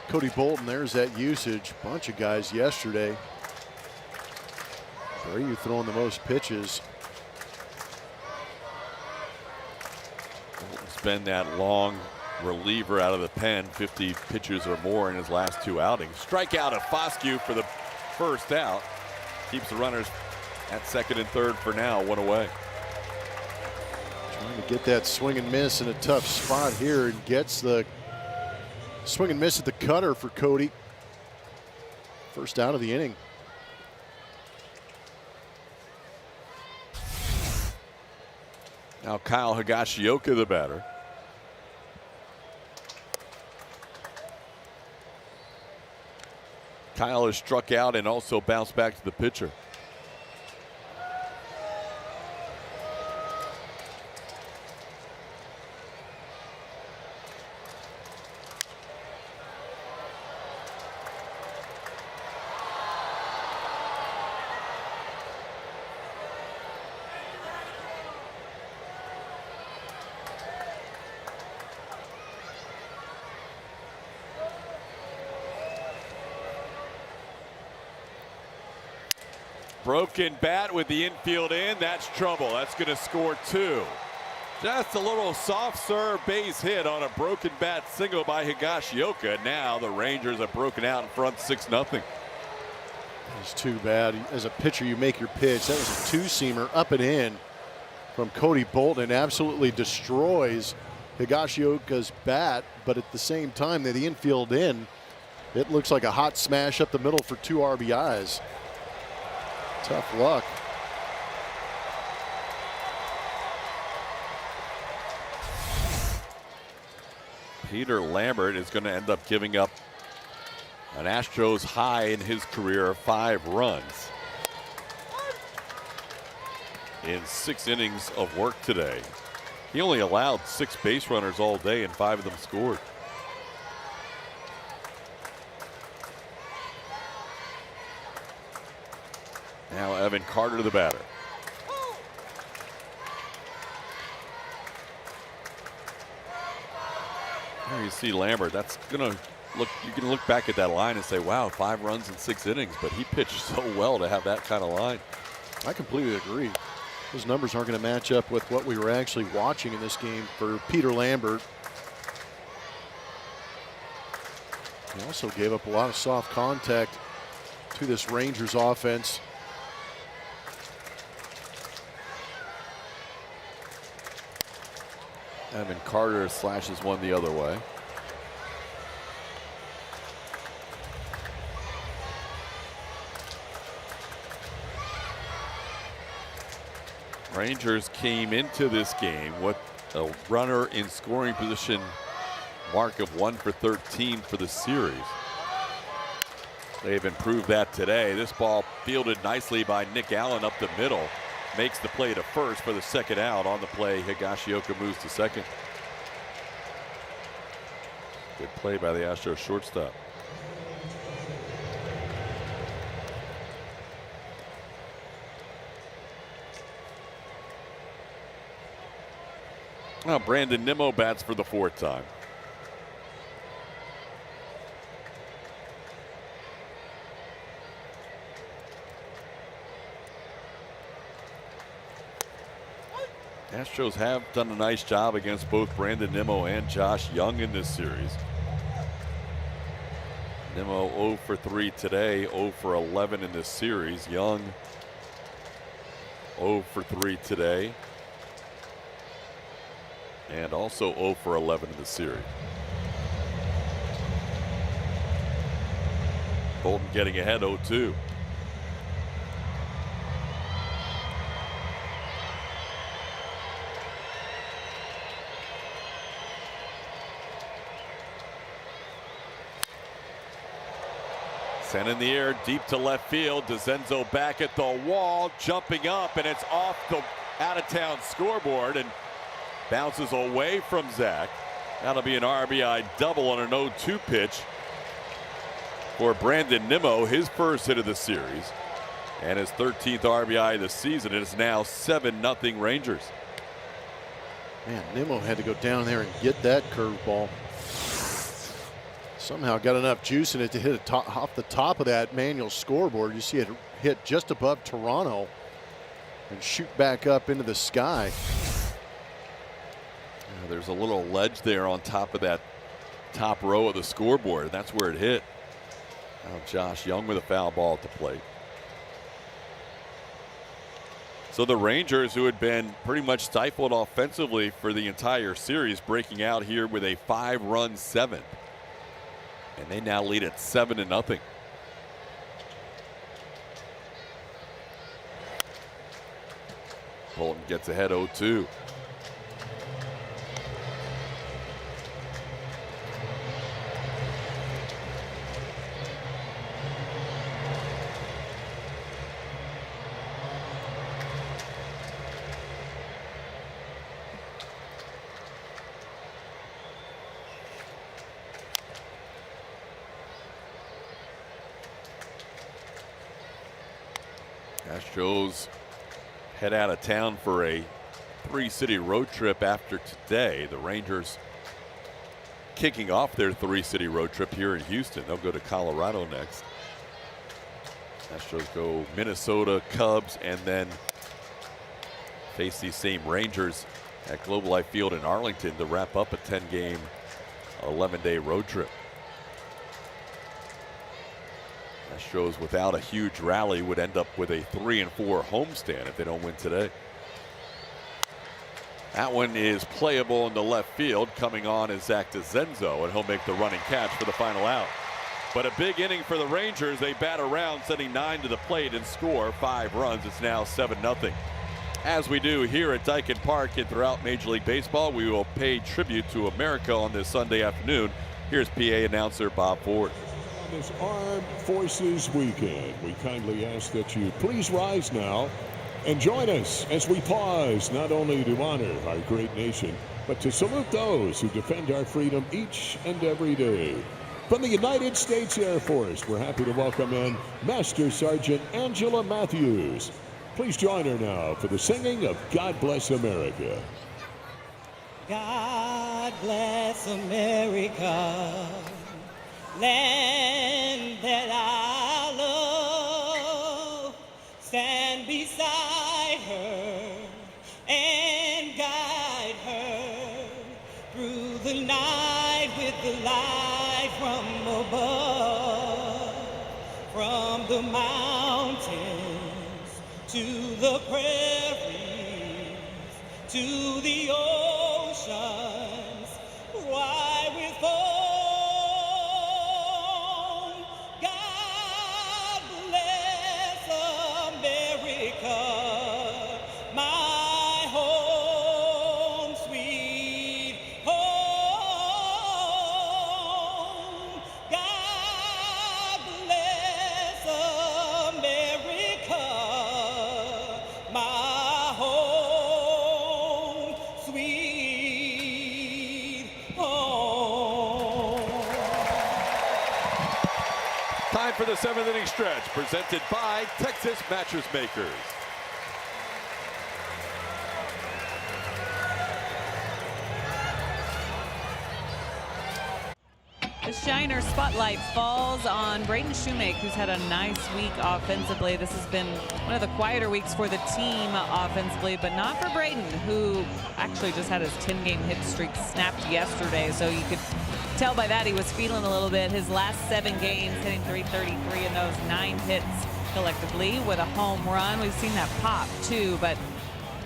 Speaker 2: Cody Bolton. There's that usage. Bunch of guys yesterday. Abreu throwing the most pitches.
Speaker 1: Bolton's been that long reliever out of the pen, 50 pitches or more in his last 2 outings. Strikeout of Foscue for the first out. Keeps the runners at second and third for now, 1 away.
Speaker 2: Trying to get that swing and miss in a tough spot here, and gets the swing and miss at the cutter for Cody. First out of the inning.
Speaker 1: Now Kyle Higashioka, the batter. Kyle has struck out and also bounced back to the pitcher. Broken bat with the infield in. That's trouble. That's going to score 2. Just a little soft serve base hit on a broken bat single by Higashioka. Now the Rangers have broken out in front 6-0.
Speaker 2: It's too bad. As a pitcher, you make your pitch. That was a 2-seamer up and in from Cody Bolton. Absolutely destroys Higashioka's bat, but at the same time, the infield in, it looks like a hot smash up the middle for 2 RBIs. Tough luck.
Speaker 1: Peter Lambert is going to end up giving up an Astros high in his career of 5 runs in 6 innings of work today. He only allowed 6 base runners all day, and 5 of them scored. Now Evan Carter, the batter. There you see Lambert. That's gonna look. You can look back at that line and say, "Wow, 5 runs in 6 innings." But he pitched so well to have that kind of line.
Speaker 2: I completely agree. Those numbers aren't going to match up with what we were actually watching in this game for Peter Lambert. He also gave up a lot of soft contact to this Rangers offense.
Speaker 1: Evan Carter slashes one the other way. Rangers came into this game with a runner in scoring position mark of 1 for 13 for the series. They've improved that today. This ball fielded nicely by Nick Allen up the middle. Makes the play to first for the second out. On the play, Higashioka moves to second. Good play by the Astros shortstop. Now Brandon Nimmo bats for the 4th time. Astros have done a nice job against both Brandon Nimmo and Josh Young in this series. Nimmo 0 for 3 today, 0 for 11 in this series. Young 0 for 3 today, and also 0 for 11 in the series. Bolton getting ahead 0-2. Sent in the air deep to left field. DeZenzo back at the wall, jumping up, and it's off the out-of-town scoreboard and bounces away from Zach. That'll be an RBI double on an 0-2 pitch for Brandon Nimmo, his first hit of the series and his 13th RBI of the season. It is now 7-0 Rangers.
Speaker 2: Man, Nimmo had to go down there and get that curveball. Somehow got enough juice in it to hit it off the top of that manual scoreboard. You see it hit just above Toronto and shoot back up into the sky.
Speaker 1: There's a little ledge there on top of that top row of the scoreboard. That's where it hit. Now Josh Young with a foul ball at the plate. So the Rangers, who had been pretty much stifled offensively for the entire series, breaking out here with a 5-run seventh. And they now lead at 7-0. Bolton gets ahead 0-2. Astros head out of town for a 3-city road trip after today. The Rangers kicking off their 3-city road trip here in Houston. They'll go to Colorado next. Astros go Minnesota, Cubs, and then face these same Rangers at Globe Life Field in Arlington to wrap up a 10-game, 11-day road trip. Astros, without a huge rally, would end up with a 3-4 homestand if they don't win today. That one is playable in the left field. Coming on is Zach DeZenzo, and he'll make the running catch for the final out. But a big inning for the Rangers. They bat around, sending 9 to the plate and score 5 runs. It's now 7-0. As we do here at Daikin Park and throughout Major League Baseball, we will pay tribute to America on this Sunday afternoon. Here's PA announcer Bob Ford.
Speaker 13: This Armed Forces Weekend, we kindly ask that you please rise now and join us as we pause not only to honor our great nation, but to salute those who defend our freedom each and every day. From the United States Air Force, we're happy to welcome in Master Sergeant Angela Matthews. Please join her now for the singing of God Bless America.
Speaker 14: God bless America, land that I love. Stand beside her and guide her through the night with the light from above. From the mountains to the prairies, to the oceans, why with foam. God bless America, my home, sweet home. God bless America, my home, sweet home.
Speaker 1: Time for the 7th inning stretch, presented by Texas Mattress Makers.
Speaker 5: The Shiner spotlight falls on Braden Shoemake, who's had a nice week offensively. This has been one of the quieter weeks for the team offensively, but not for Braden, who actually just had his 10-game hit streak snapped yesterday. So you could tell by that he was feeling a little bit. His last 7 games, hitting .333 in those 9 hits collectively with a home run. We've seen that pop too, but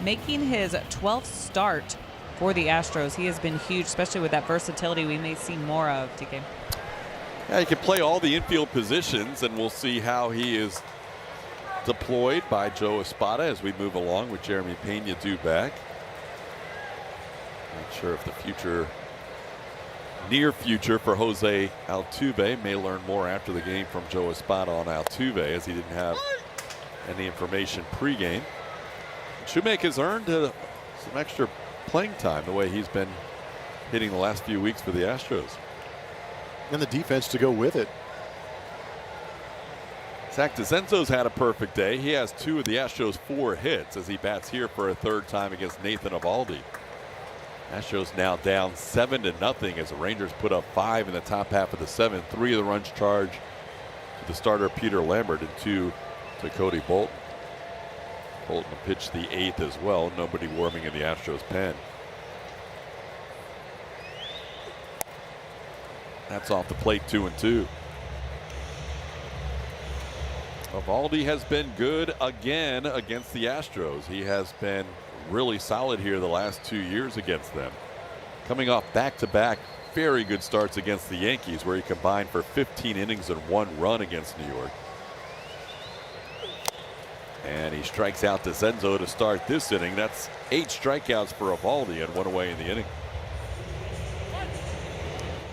Speaker 5: making his 12th start for the Astros, he has been huge, especially with that versatility we may see more of, TK.
Speaker 1: Yeah, he can play all the infield positions, and we'll see how he is deployed by Joe Espada as we move along with Jeremy Pena due back. Not sure if the future near future for Jose Altuve. May learn more after the game from Joe Espada on Altuve, as he didn't have any information pregame. Shoemaker has earned some extra playing time the way he's been hitting the last few weeks for the Astros.
Speaker 2: And the defense to go with it.
Speaker 1: Zach DeCenzo's had a perfect day. He has 2 of the Astros' 4 hits as he bats here for a 3rd time against Nathan Eovaldi. Astros now down 7-0 as the Rangers put up 5 in the top half of the 7th. 3 of the runs charged to the starter Peter Lambert and 2 to Cody Bolton. Bolton pitched the 8th as well. Nobody warming in the Astros pen. That's off the plate, 2-2. Eovaldi has been good again against the Astros. He has been really solid here the last 2 years against them. Coming off back-to-back very good starts against the Yankees, where he combined for 15 innings and 1 run against New York. And he strikes out DeCenzo to start this inning. That's 8 strikeouts for Eovaldi and 1 away in the inning.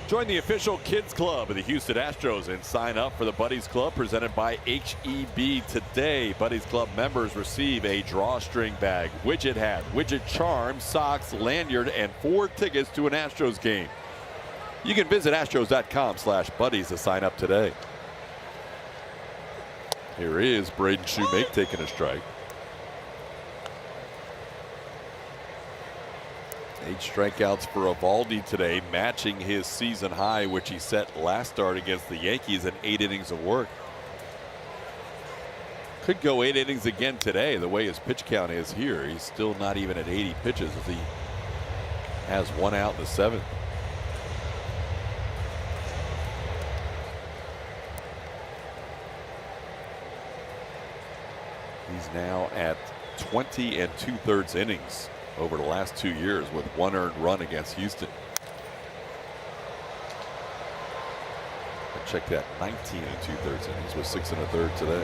Speaker 1: Join the official kids club of the Houston Astros and sign up for the Buddies Club presented by HEB today. Buddies Club members receive a drawstring bag, widget hat, widget charm, socks, lanyard, and 4 tickets to an Astros game. You can visit astros.com/buddies to sign up today. Here is Braden Shoemake taking a strike. 8 strikeouts for Eovaldi today, matching his season high, which he set last start against the Yankees in 8 innings of work. Could go 8 innings again today, the way his pitch count is here. He's still not even at 80 pitches as he has 1 out in the 7th. He's now at 20 2/3 innings over the last 2 years with 1 earned run against Houston. Check that, 19 2/3 innings with 6 1/3 today.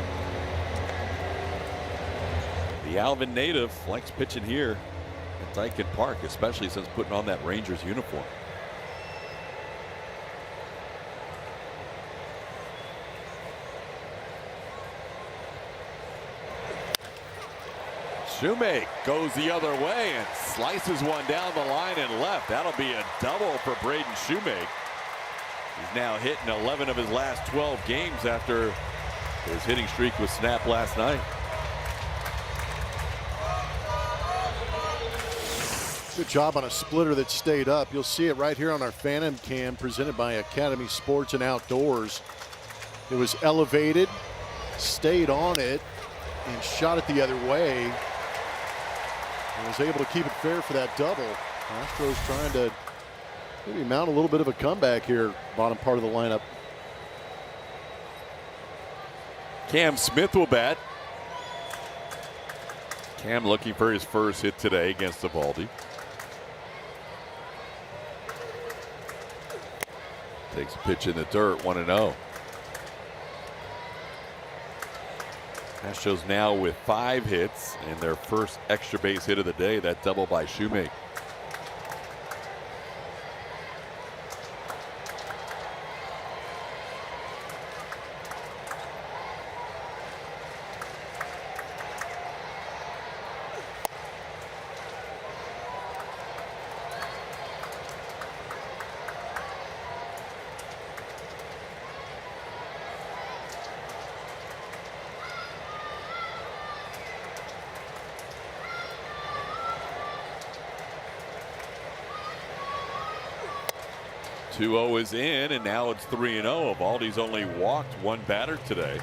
Speaker 1: The Alvin native likes pitching here at Dyken Park, especially since putting on that Rangers uniform. Shoemake goes the other way and slices one down the line and left. That'll be a double for Braden Shoemake. He's now hitting 11 of his last 12 games after his hitting streak was snapped last night.
Speaker 2: Good job on a splitter that stayed up. You'll see it right here on our Phantom Cam presented by Academy Sports and Outdoors. It was elevated, stayed on it, and shot it the other way. And was able to keep it fair for that double. Astros trying to maybe mount a little bit of a comeback here, bottom part of the lineup.
Speaker 1: Cam Smith will bat. Cam looking for his first hit today against Eovaldi. Takes a pitch in the dirt, 1-0. Astros now with 5 hits and their first extra base hit of the day, that double by Shoemake. Is in, and now it's 3-0. Eovaldi's only walked 1 batter today.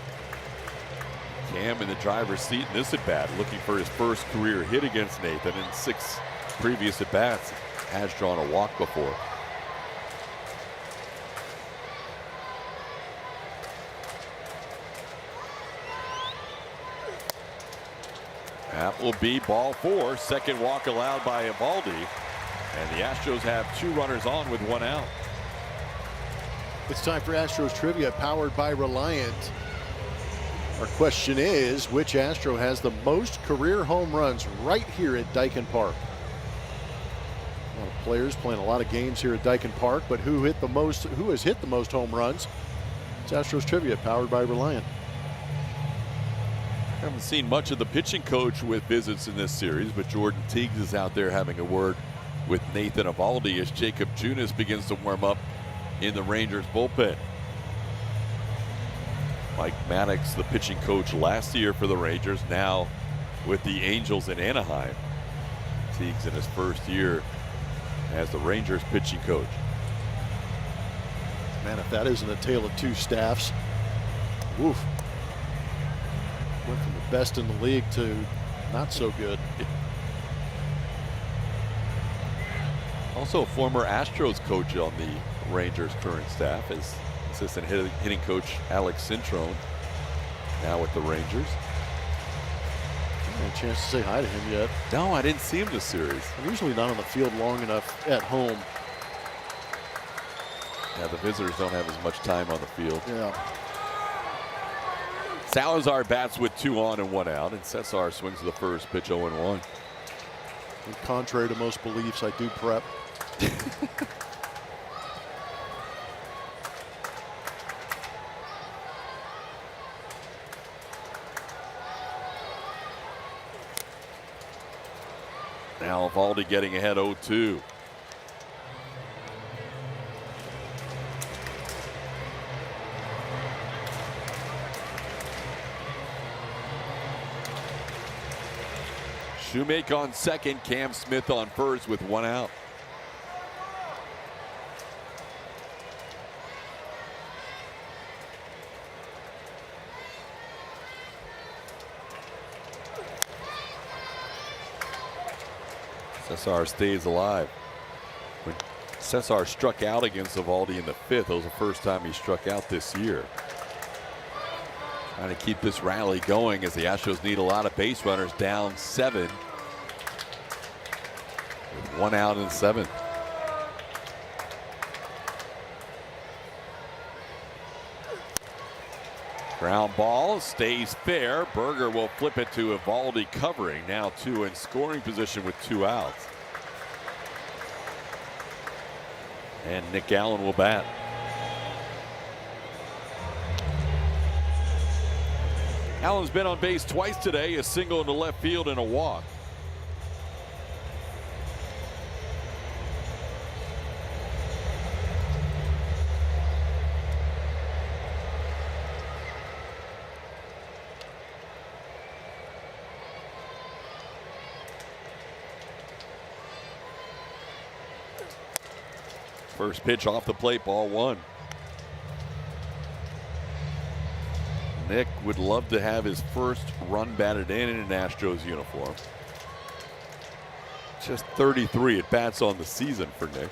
Speaker 1: Cam in the driver's seat in this at bat, looking for his first career hit against Nathan. In 6 previous at bats, has drawn a walk before. That will be ball 4. Second walk allowed by Eovaldi, and the Astros have 2 runners on with 1 out.
Speaker 2: It's time for Astros Trivia, powered by Reliant. Our question is, which Astro has the most career home runs right here at Dyken Park? A lot of players playing a lot of games here at Daikin Park, but who has hit the most home runs? It's Astros Trivia, powered by Reliant.
Speaker 1: Haven't seen much of the pitching coach with visits in this series, but Jordan Teagues is out there having a word with Nathan Eovaldi as Jacob Junis begins to warm up in the Rangers bullpen. Mike Maddox, the pitching coach last year for the Rangers, now with the Angels in Anaheim. Teagues in his first year as the Rangers pitching coach.
Speaker 2: Man, if that isn't a tale of two staffs. Woof. Went from the best in the league to not so good.
Speaker 1: Also a former Astros coach on the Rangers current staff is assistant hitting coach Alex Cintrone, now with the Rangers.
Speaker 2: I haven't had a chance to say hi to him yet.
Speaker 1: No, I didn't see him this series.
Speaker 2: I'm usually not on the field long enough at home.
Speaker 1: Yeah, the visitors don't have as much time on the field.
Speaker 2: Yeah.
Speaker 1: Salazar bats with 2 on and 1 out, and Cesar swings to the first pitch 0-1.
Speaker 2: And contrary to most beliefs, I do prep.
Speaker 1: Now Eovaldi getting ahead 0-2. Shoemake on second, Cam Smith on first with 1 out. Cesar stays alive. When Cesar struck out against Eovaldi in the 5th, that was the first time he struck out this year. Trying to keep this rally going as the Astros need a lot of base runners, down 7 with 1 out in the 7th. Ground ball stays fair. Berger will flip it to Eovaldi covering. Now 2 in scoring position with 2 outs. And Nick Allen will bat. Allen's been on base twice today, a single into left field and a walk. First pitch off the plate, ball 1. Nick would love to have his first run batted in an Astros uniform. Just 33 at bats on the season for Nick.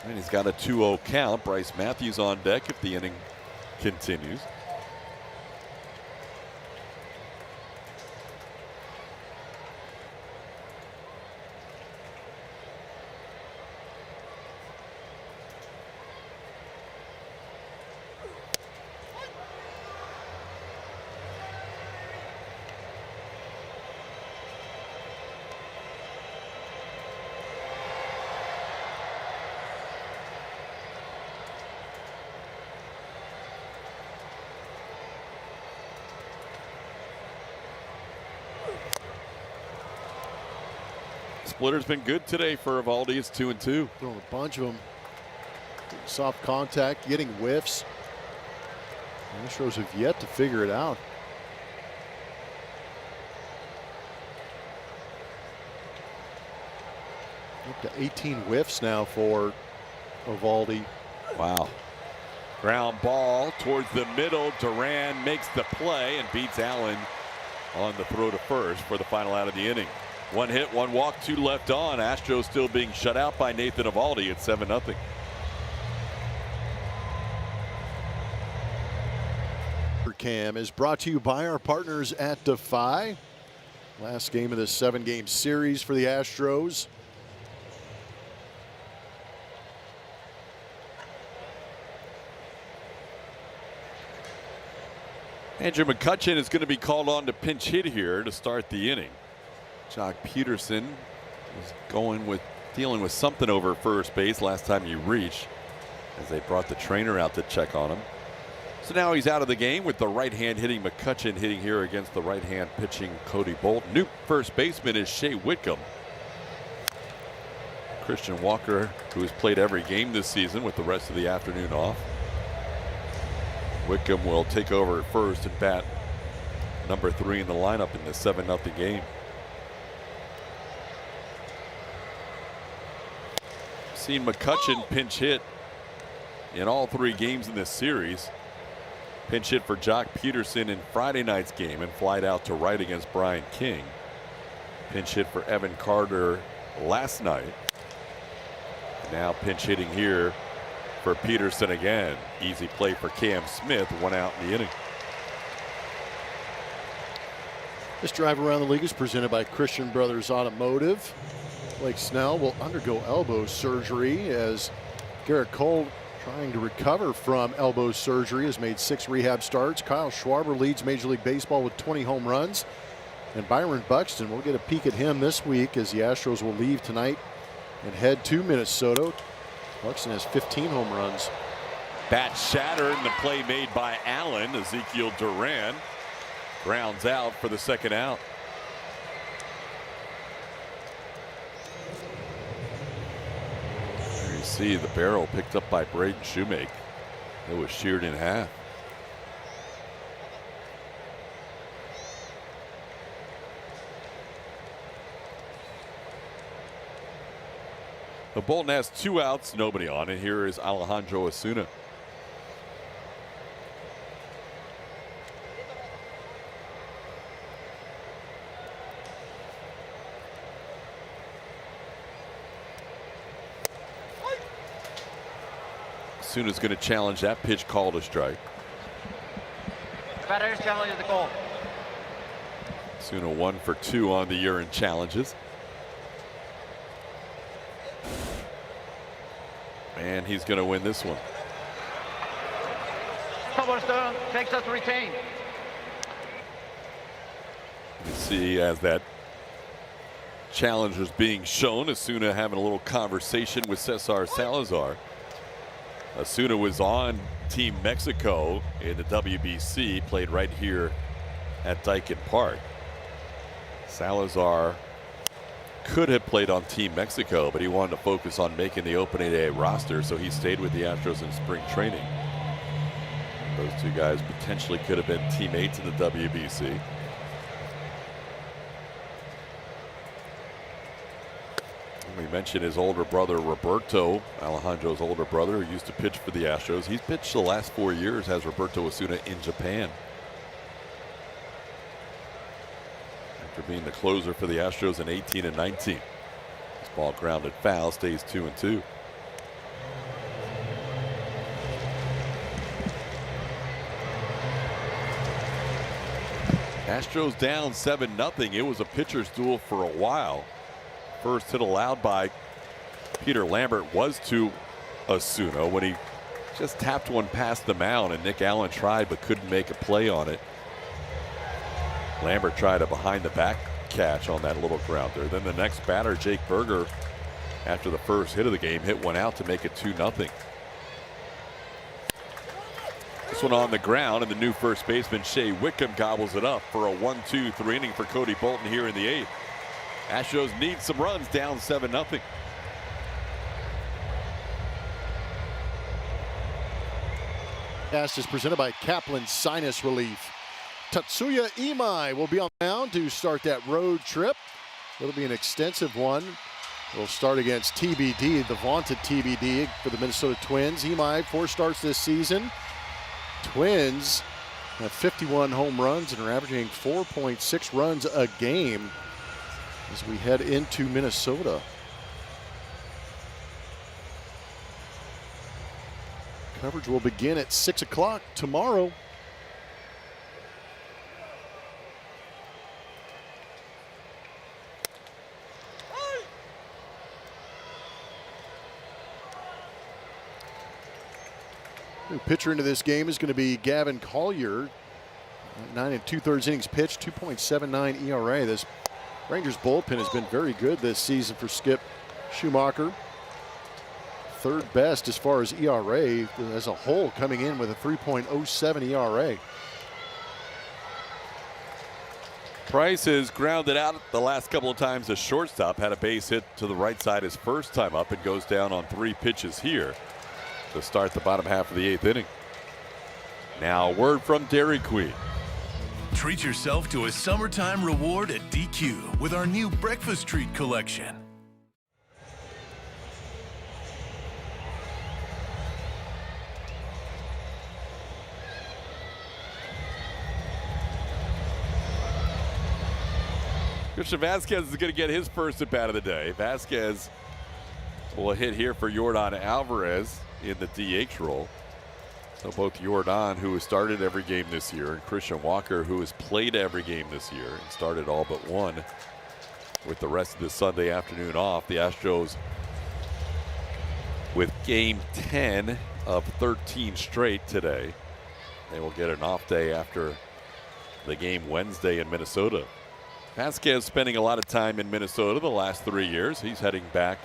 Speaker 1: And he's got a 2-0 count. Bryce Matthews on deck if the inning continues. Splitter's been good today for Eovaldi. It's 2-2.
Speaker 2: Throwing a bunch of them. Soft contact, getting whiffs. The Astros have yet to figure it out. Up to 18 whiffs now for Eovaldi.
Speaker 1: Wow. Ground ball towards the middle. Duran makes the play and beats Allen on the throw to first for the final out of the inning. 1 hit, 1 walk, 2 left on. Astros still being shut out by Nathan Eovaldi at 7-0.
Speaker 2: Cam is brought to you by our partners at Defy. Last game of this 7-game series for the Astros.
Speaker 1: Andrew McCutchen is going to be called on to pinch hit here to start the inning. Jock Peterson is dealing with something over first base last time he reached, as they brought the trainer out to check on him. So now he's out of the game with the right hand hitting McCutchen hitting here against the right hand pitching Cody Bolton. New first baseman is Shea Whitcomb. Christian Walker, who has played every game this season with the rest of the afternoon off. Whitcomb will take over at first and bat number 3 in the lineup in the 7-0 game. Seen McCutchen pinch hit in all 3 games in this series. Pinch hit for Jock Peterson in Friday night's game and flied out to right against Brian King. Pinch hit for Evan Carter last night. Now pinch hitting here for Peterson again. Easy play for Cam Smith, 1 out in the inning.
Speaker 2: This drive around the league is presented by Christian Brothers Automotive. Blake Snell will undergo elbow surgery as Garrett Cole, trying to recover from elbow surgery, has made 6 rehab starts. Kyle Schwarber leads Major League Baseball with 20 home runs. And Byron Buxton, we'll get a peek at him this week as the Astros will leave tonight and head to Minnesota. Buxton has 15 home runs.
Speaker 1: Bat shattered and the play made by Allen. Ezekiel Duran grounds out for the 2nd out. There you see the barrel picked up by Braden Shoemake. It was sheared in half. But Bolton has 2 outs, nobody on, and here is Alejandro Osuna. Osuna's going to challenge that pitch called a strike.
Speaker 10: Batter challenge the call.
Speaker 1: Osuna 1 for 2 on the year in challenges. And he's going to win this one.
Speaker 10: Stone takes us to retain.
Speaker 1: You see as that challenge was being shown, Osuna having a little conversation with Cesar Salazar. Osuna was on Team Mexico in the WBC, played right here at Daikin Park. Salazar could have played on Team Mexico, but he wanted to focus on making the opening day roster, so he stayed with the Astros in spring training. Those 2 guys potentially could have been teammates in the WBC. We mentioned his older brother Roberto, Alejandro's older brother, who used to pitch for the Astros. He's pitched the last 4 years as Roberto Osuna in Japan, after being the closer for the Astros in 18 and 19. This ball grounded foul, stays 2-2. Astros down 7-0. It was a pitcher's duel for a while. First hit allowed by Peter Lambert was to Osuna when he just tapped one past the mound, and Nick Allen tried but couldn't make a play on it. Lambert tried a behind the back catch on that little grounder. Then the next batter, Jake Berger, after the first hit of the game, hit one out to make it 2-0. This one on the ground, and the new first baseman Shea Whitcomb gobbles it up for a 1-2-3 inning for Cody Bolton here in the 8th. Astros need some runs, down 7-0.
Speaker 2: Cast is presented by Kaplan Sinus Relief. Tatsuya Imai will be on the mound to start that road trip. It'll be an extensive one. It'll start against TBD, the vaunted TBD for the Minnesota Twins. Imai, 4 starts this season. Twins have 51 home runs and are averaging 4.6 runs a game as we head into Minnesota. Coverage will begin at 6 o'clock tomorrow. New pitcher into this game is going to be Gavin Collier. 9 2/3 innings pitched, 2.79 ERA. This Rangers bullpen has been very good this season for Skip Schumacher. Third best as far as ERA as a whole, coming in with a 3.07 ERA.
Speaker 1: Price has grounded out the last couple of times. The shortstop had a base hit to the right side his first time up and goes down on 3 pitches here to start the bottom half of the 8th inning. Now, word from Dairy Queen.
Speaker 15: Treat yourself to a summertime reward at DQ with our new breakfast treat collection.
Speaker 1: Christian Vasquez is going to get his first at bat of the day. Vasquez will hit here for Yordan Alvarez in the DH role. So both Yordan, who has started every game this year, and Christian Walker, who has played every game this year and started all but one with the rest of the Sunday afternoon off. The Astros with game 10 of 13 straight today. They will get an off day after the game Wednesday in Minnesota. Vasquez spending a lot of time in Minnesota the last 3 years. He's heading back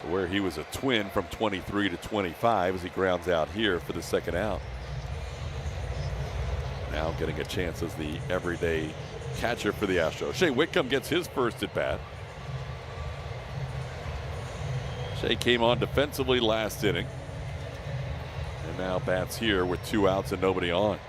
Speaker 1: to where he was a Twin from 23 to 25 as he grounds out here for the second out. Now getting a chance as the everyday catcher for the Astros. Shea Whitcomb gets his first at bat. Shea came on defensively last inning and now bats here with 2 outs and nobody on.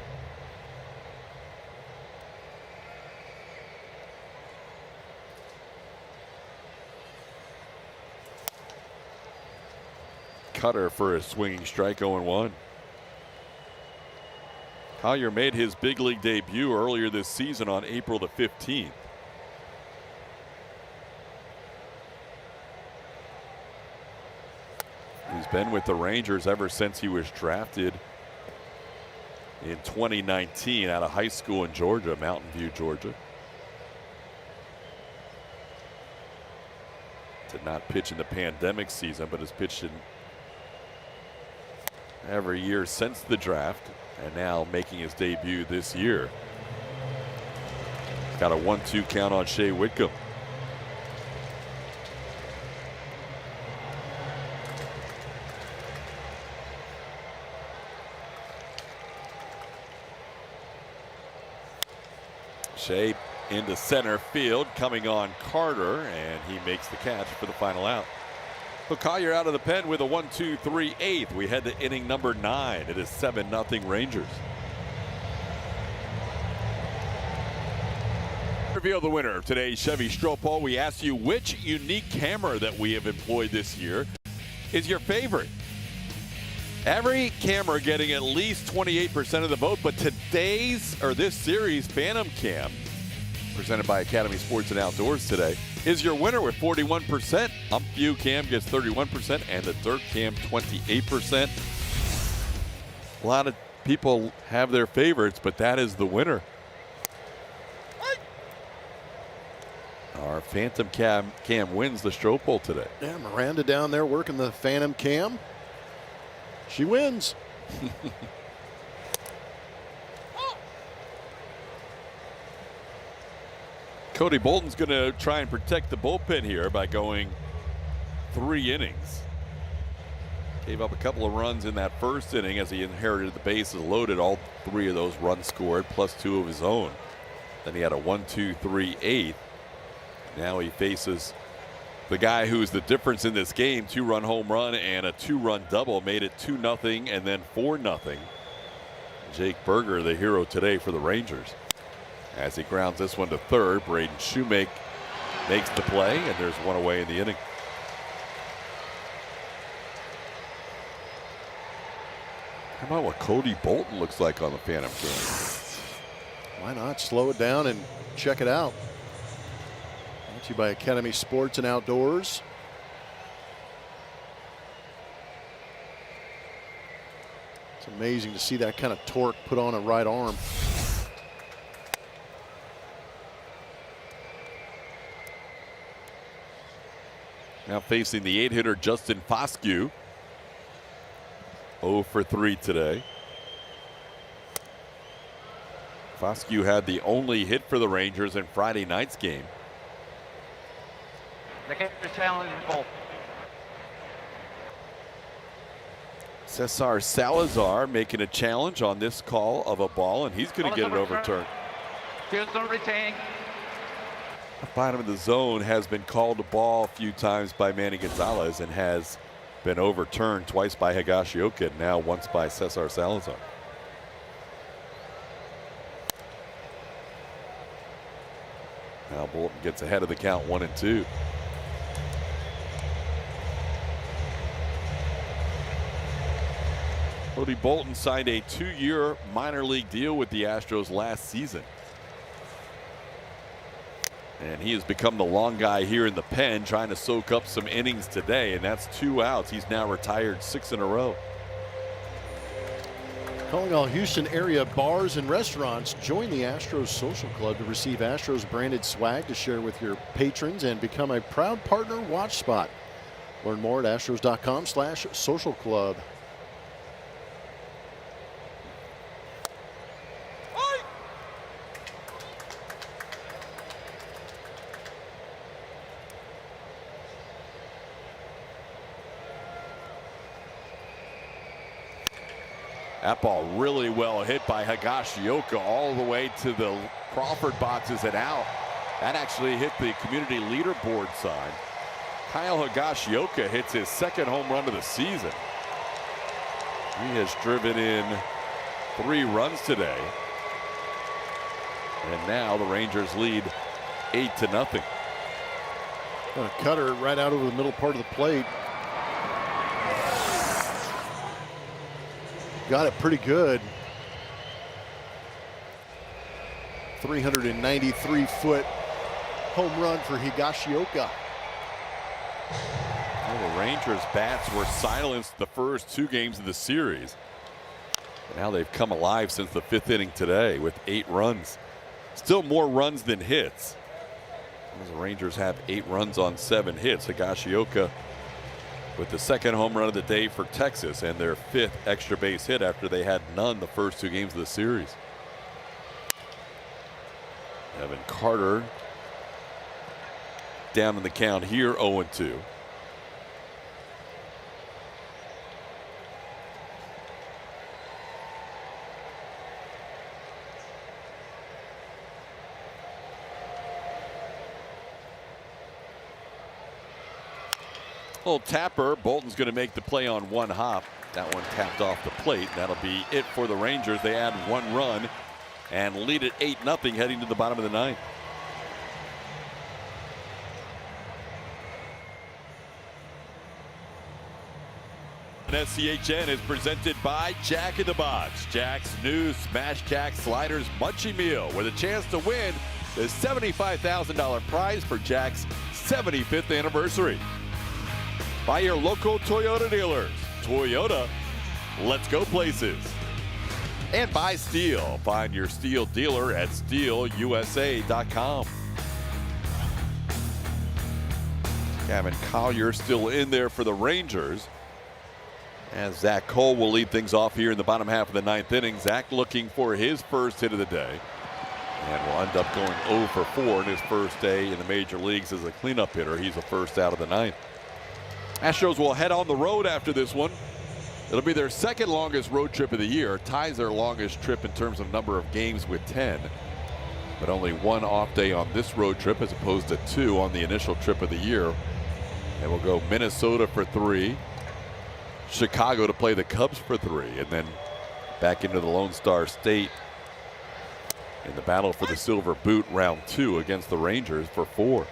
Speaker 1: Cutter for a swinging strike, 0-1. Collier made his big league debut earlier this season on April the 15th. He's been with the Rangers ever since he was drafted in 2019 out of high school in Georgia, Mountain View, Georgia. Did not pitch in the pandemic season, but has pitched in every year since the draft, and now making his debut this year. Got a 1-2 count on Shea Whitcomb. Shea into center field, coming on Carter, and he makes the catch for the final out. So Collier out of the pen with a 1-2-3 8th. We head to inning number 9. It is 7-0 Rangers. Reveal the winner of today's Chevy Stropole. We asked you which unique camera that we have employed this year is your favorite. Every camera getting at least 28% of the vote, but this series Phantom Cam, presented by Academy Sports and Outdoors today, is your winner with 41%. UmpView Cam gets 31% and the Dirt Cam 28%. A lot of people have their favorites, but that is the winner. Our Phantom Cam wins the Stropole today.
Speaker 2: Yeah, Miranda down there working the Phantom Cam. She wins.
Speaker 1: Cody Bolton's going to try and protect the bullpen here by going 3 innings. Gave up a couple of runs in that first inning as he inherited the bases loaded. All 3 of those runs scored, plus 2 of his own. Then he had a 1-2-3 8th. Now he faces the guy who's the difference in this game. 2-run home run and a 2-run double made it 2-0 and then 4-0. Jake Berger, the hero today for the Rangers. As he grounds this one to third, Braden Shoemake makes the play, and there's one away in the inning. How about what Cody Bolton looks like on the Phantom Cam?
Speaker 2: Why not slow it down and check it out? Brought to you by Academy Sports and Outdoors. It's amazing to see that kind of torque put on a right arm.
Speaker 1: Now facing the 8-hitter Justin Foscue. 0 for 3 today. Foscue had the only hit for the Rangers in Friday night's game.
Speaker 10: The catcher's challenge is both.
Speaker 1: Cesar Salazar making a challenge on this call of a ball, and he's going to get it overturned.
Speaker 10: Fields don't retain.
Speaker 1: The bottom of the zone has been called a ball a few times by Manny Gonzalez and has been overturned twice by Higashioka, and now once by Cesar Salazar. Now Bolton gets ahead of the count, 1-2. Cody Bolton signed a 2-year minor league deal with the Astros last season. And he has become the long guy here in the pen, trying to soak up some innings today, and that's 2 outs. He's now retired 6 in a row.
Speaker 2: Calling all Houston area bars and restaurants, join the Astros Social Club to receive Astros branded swag to share with your patrons and become a proud partner watch spot. Learn more at astros.com/social club.
Speaker 1: That ball really well hit by Higashioka all the way to the Crawford boxes and out. That actually hit the community leaderboard sign. Kyle Higashioka hits his 2nd home run of the season. He has driven in 3 runs today. And now the Rangers lead 8-0.
Speaker 2: A cutter right out over the middle part of the plate. Got it pretty good. 393-foot home run for Higashioka.
Speaker 1: Well, the Rangers' bats were silenced the first 2 games of the series. Now they've come alive since the 5th inning today with 8 runs. Still more runs than hits. The Rangers have 8 runs on 7 hits. Higashioka with the 2nd home run of the day for Texas and their 5th extra base hit after they had none the first 2 games of the series. Evan Carter down in the count here, 0-2. Little tapper. Bolton's going to make the play on 1 hop. That one tapped off the plate. That'll be it for the Rangers. They add 1 run and lead at 8-0 heading to the bottom of the 9th. And SCHN is presented by Jack in the Box. Jack's new Smash Jack Sliders Munchie Meal with a chance to win the $75,000 prize for Jack's 75th anniversary. By your local Toyota dealers. Toyota, let's go places. And by Steel. Find your Steel dealer at steelusa.com. Gavin Collier still in there for the Rangers, as Zach Cole will lead things off here in the bottom half of the 9th inning. Zach looking for his first hit of the day, and will end up going 0 for 4 in his first day in the major leagues as a cleanup hitter. He's the first out of the 9th. Astros will head on the road after this one. It'll be their 2nd longest road trip of the year. Ties their longest trip in terms of number of games with 10. But only 1 off day on this road trip as opposed to 2 on the initial trip of the year. They will go Minnesota for 3. Chicago to play the Cubs for 3. And then back into the Lone Star State in the battle for the Silver Boot round 2 against the Rangers for 4.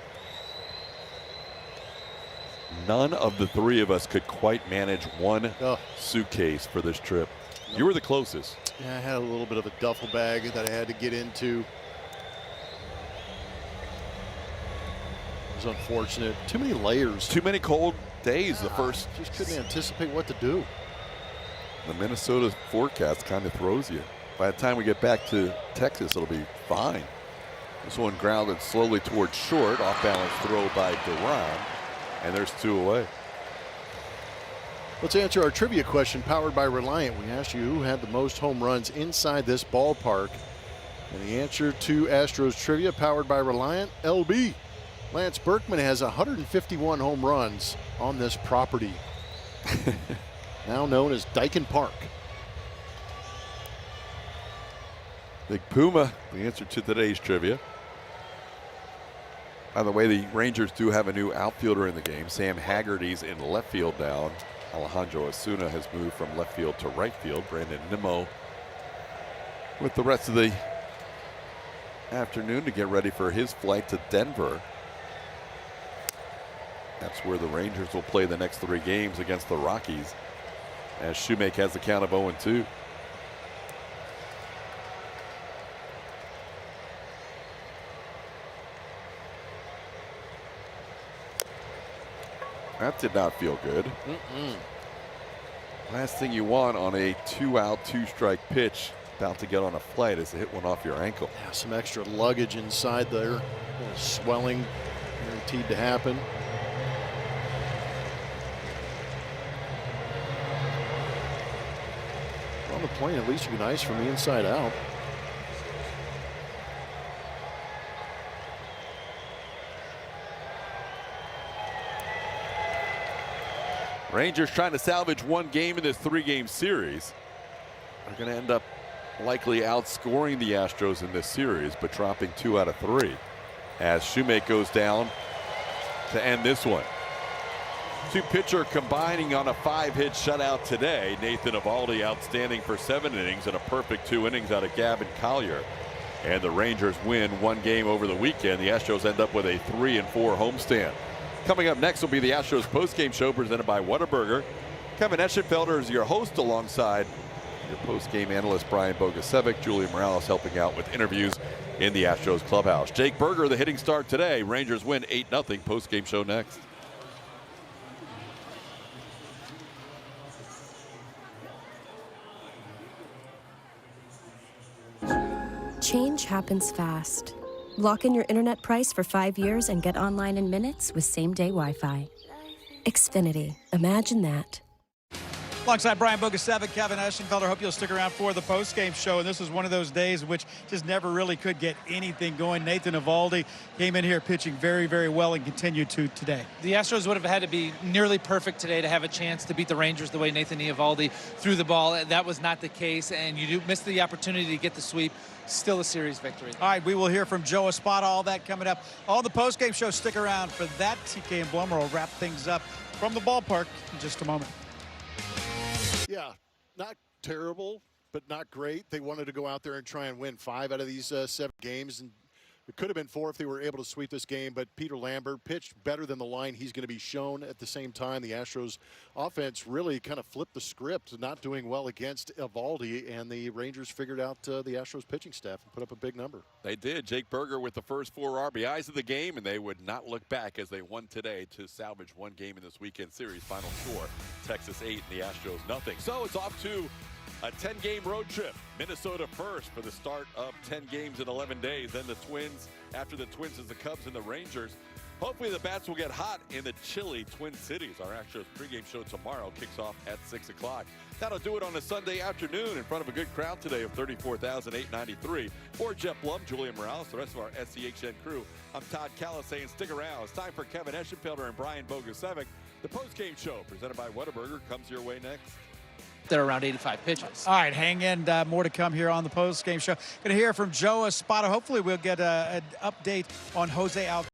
Speaker 1: None of the 3 of us could quite manage 1 suitcase for this trip. You were the closest.
Speaker 2: Yeah, I had a little bit of a duffel bag that I had to get into. It was unfortunate. Too many layers.
Speaker 1: Too many cold days the first.
Speaker 2: Just couldn't anticipate what to do.
Speaker 1: The Minnesota forecast kind of throws you. By the time we get back to Texas, it'll be fine. This one grounded slowly towards short. Off balance throw by Duran. And there's 2 away.
Speaker 2: Let's answer our trivia question powered by Reliant. We asked you who had the most home runs inside this ballpark. And the answer to Astros trivia, powered by Reliant LB. Lance Berkman has 151 home runs on this property, now known as Dyken Park.
Speaker 1: Big Puma, the answer to today's trivia. By the way, the Rangers do have a new outfielder in the game. Sam Haggerty's in left field now. Alejandro Osuna has moved from left field to right field. Brandon Nimmo with the rest of the afternoon to get ready for his flight to Denver. That's where the Rangers will play the next 3 games against the Rockies, as Shoemake has the count of 0-2. That did not feel good. Last thing you want on a 2-out, 2-strike pitch about to get on a flight is to hit one off your ankle.
Speaker 2: Yeah, some extra luggage inside there. A little swelling guaranteed to happen. On the plane, at least you can ice from the inside out.
Speaker 1: Rangers trying to salvage 1 game in this 3-game series. They're going to end up likely outscoring the Astros in this series, but dropping 2 out of 3 as Shoemake goes down to end this one. 2-pitcher combining on a 5-hit shutout today. Nathan Eovaldi outstanding for 7 innings and a perfect 2 innings out of Gavin Collier. And the Rangers win 1 game over the weekend. The Astros end up with a 3-4 homestand. Coming up next will be the Astros postgame show presented by Whataburger. Kevin Eschenfelder is your host alongside your postgame analyst Brian Bogusevic. Julia Morales helping out with interviews in the Astros clubhouse. Jake Berger, the hitting start today. Rangers win 8-0. Postgame show next.
Speaker 16: Change happens fast. Lock in your internet price for 5 years and get online in minutes with same-day Wi-Fi. Xfinity. Imagine that.
Speaker 17: Alongside Brian Bogusevic, Kevin Eschenfelder. Hope you'll stick around for the post-game show. And this is one of those days which just never really could get anything going. Nathan Eovaldi came in here pitching very, very well and continued to today.
Speaker 18: The Astros would have had to be nearly perfect today to have a chance to beat the Rangers the way Nathan Eovaldi threw the ball. That was not the case, and you do miss the opportunity to get the sweep. Still a series victory.
Speaker 17: All right, we will hear from Joe Espada, all that coming up on the post-game show. Stick around for that. TK and Blummer will wrap things up from the ballpark in just a moment.
Speaker 2: Yeah, not terrible, but not great. They wanted to go out there and try and win 5 out of these 7 games, and it could have been 4 if they were able to sweep this game, but Peter Lambert pitched better than the line he's going to be shown. At the same time, the Astros offense really kind of flipped the script, not doing well against Eovaldi, and the Rangers figured out the Astros pitching staff and put up a big number.
Speaker 1: They did. Jake Berger with the first 4 RBIs of the game, and they would not look back as they won today to salvage 1 game in this weekend series. Final score, Texas 8 and the Astros nothing. So it's off to a 10-game road trip. Minnesota first for the start of 10 games in 11 days. Then the Twins. After the Twins is the Cubs and the Rangers. Hopefully the bats will get hot in the chilly Twin Cities. Our Astros pregame show tomorrow kicks off at 6 o'clock. That'll do it on a Sunday afternoon in front of a good crowd today of 34,893. For Jeff Blum, Julia Morales, the rest of our SCHN crew, I'm Todd Callis saying stick around. It's time for Kevin Eschenfelder and Brian Bogusevic. The postgame show presented by Whataburger comes your way next.
Speaker 18: They're around 85 pitches.
Speaker 17: All right, hang in. More to come here on the post-game show. Going to hear from Joe Espada. Hopefully we'll get an update on Jose Altuve.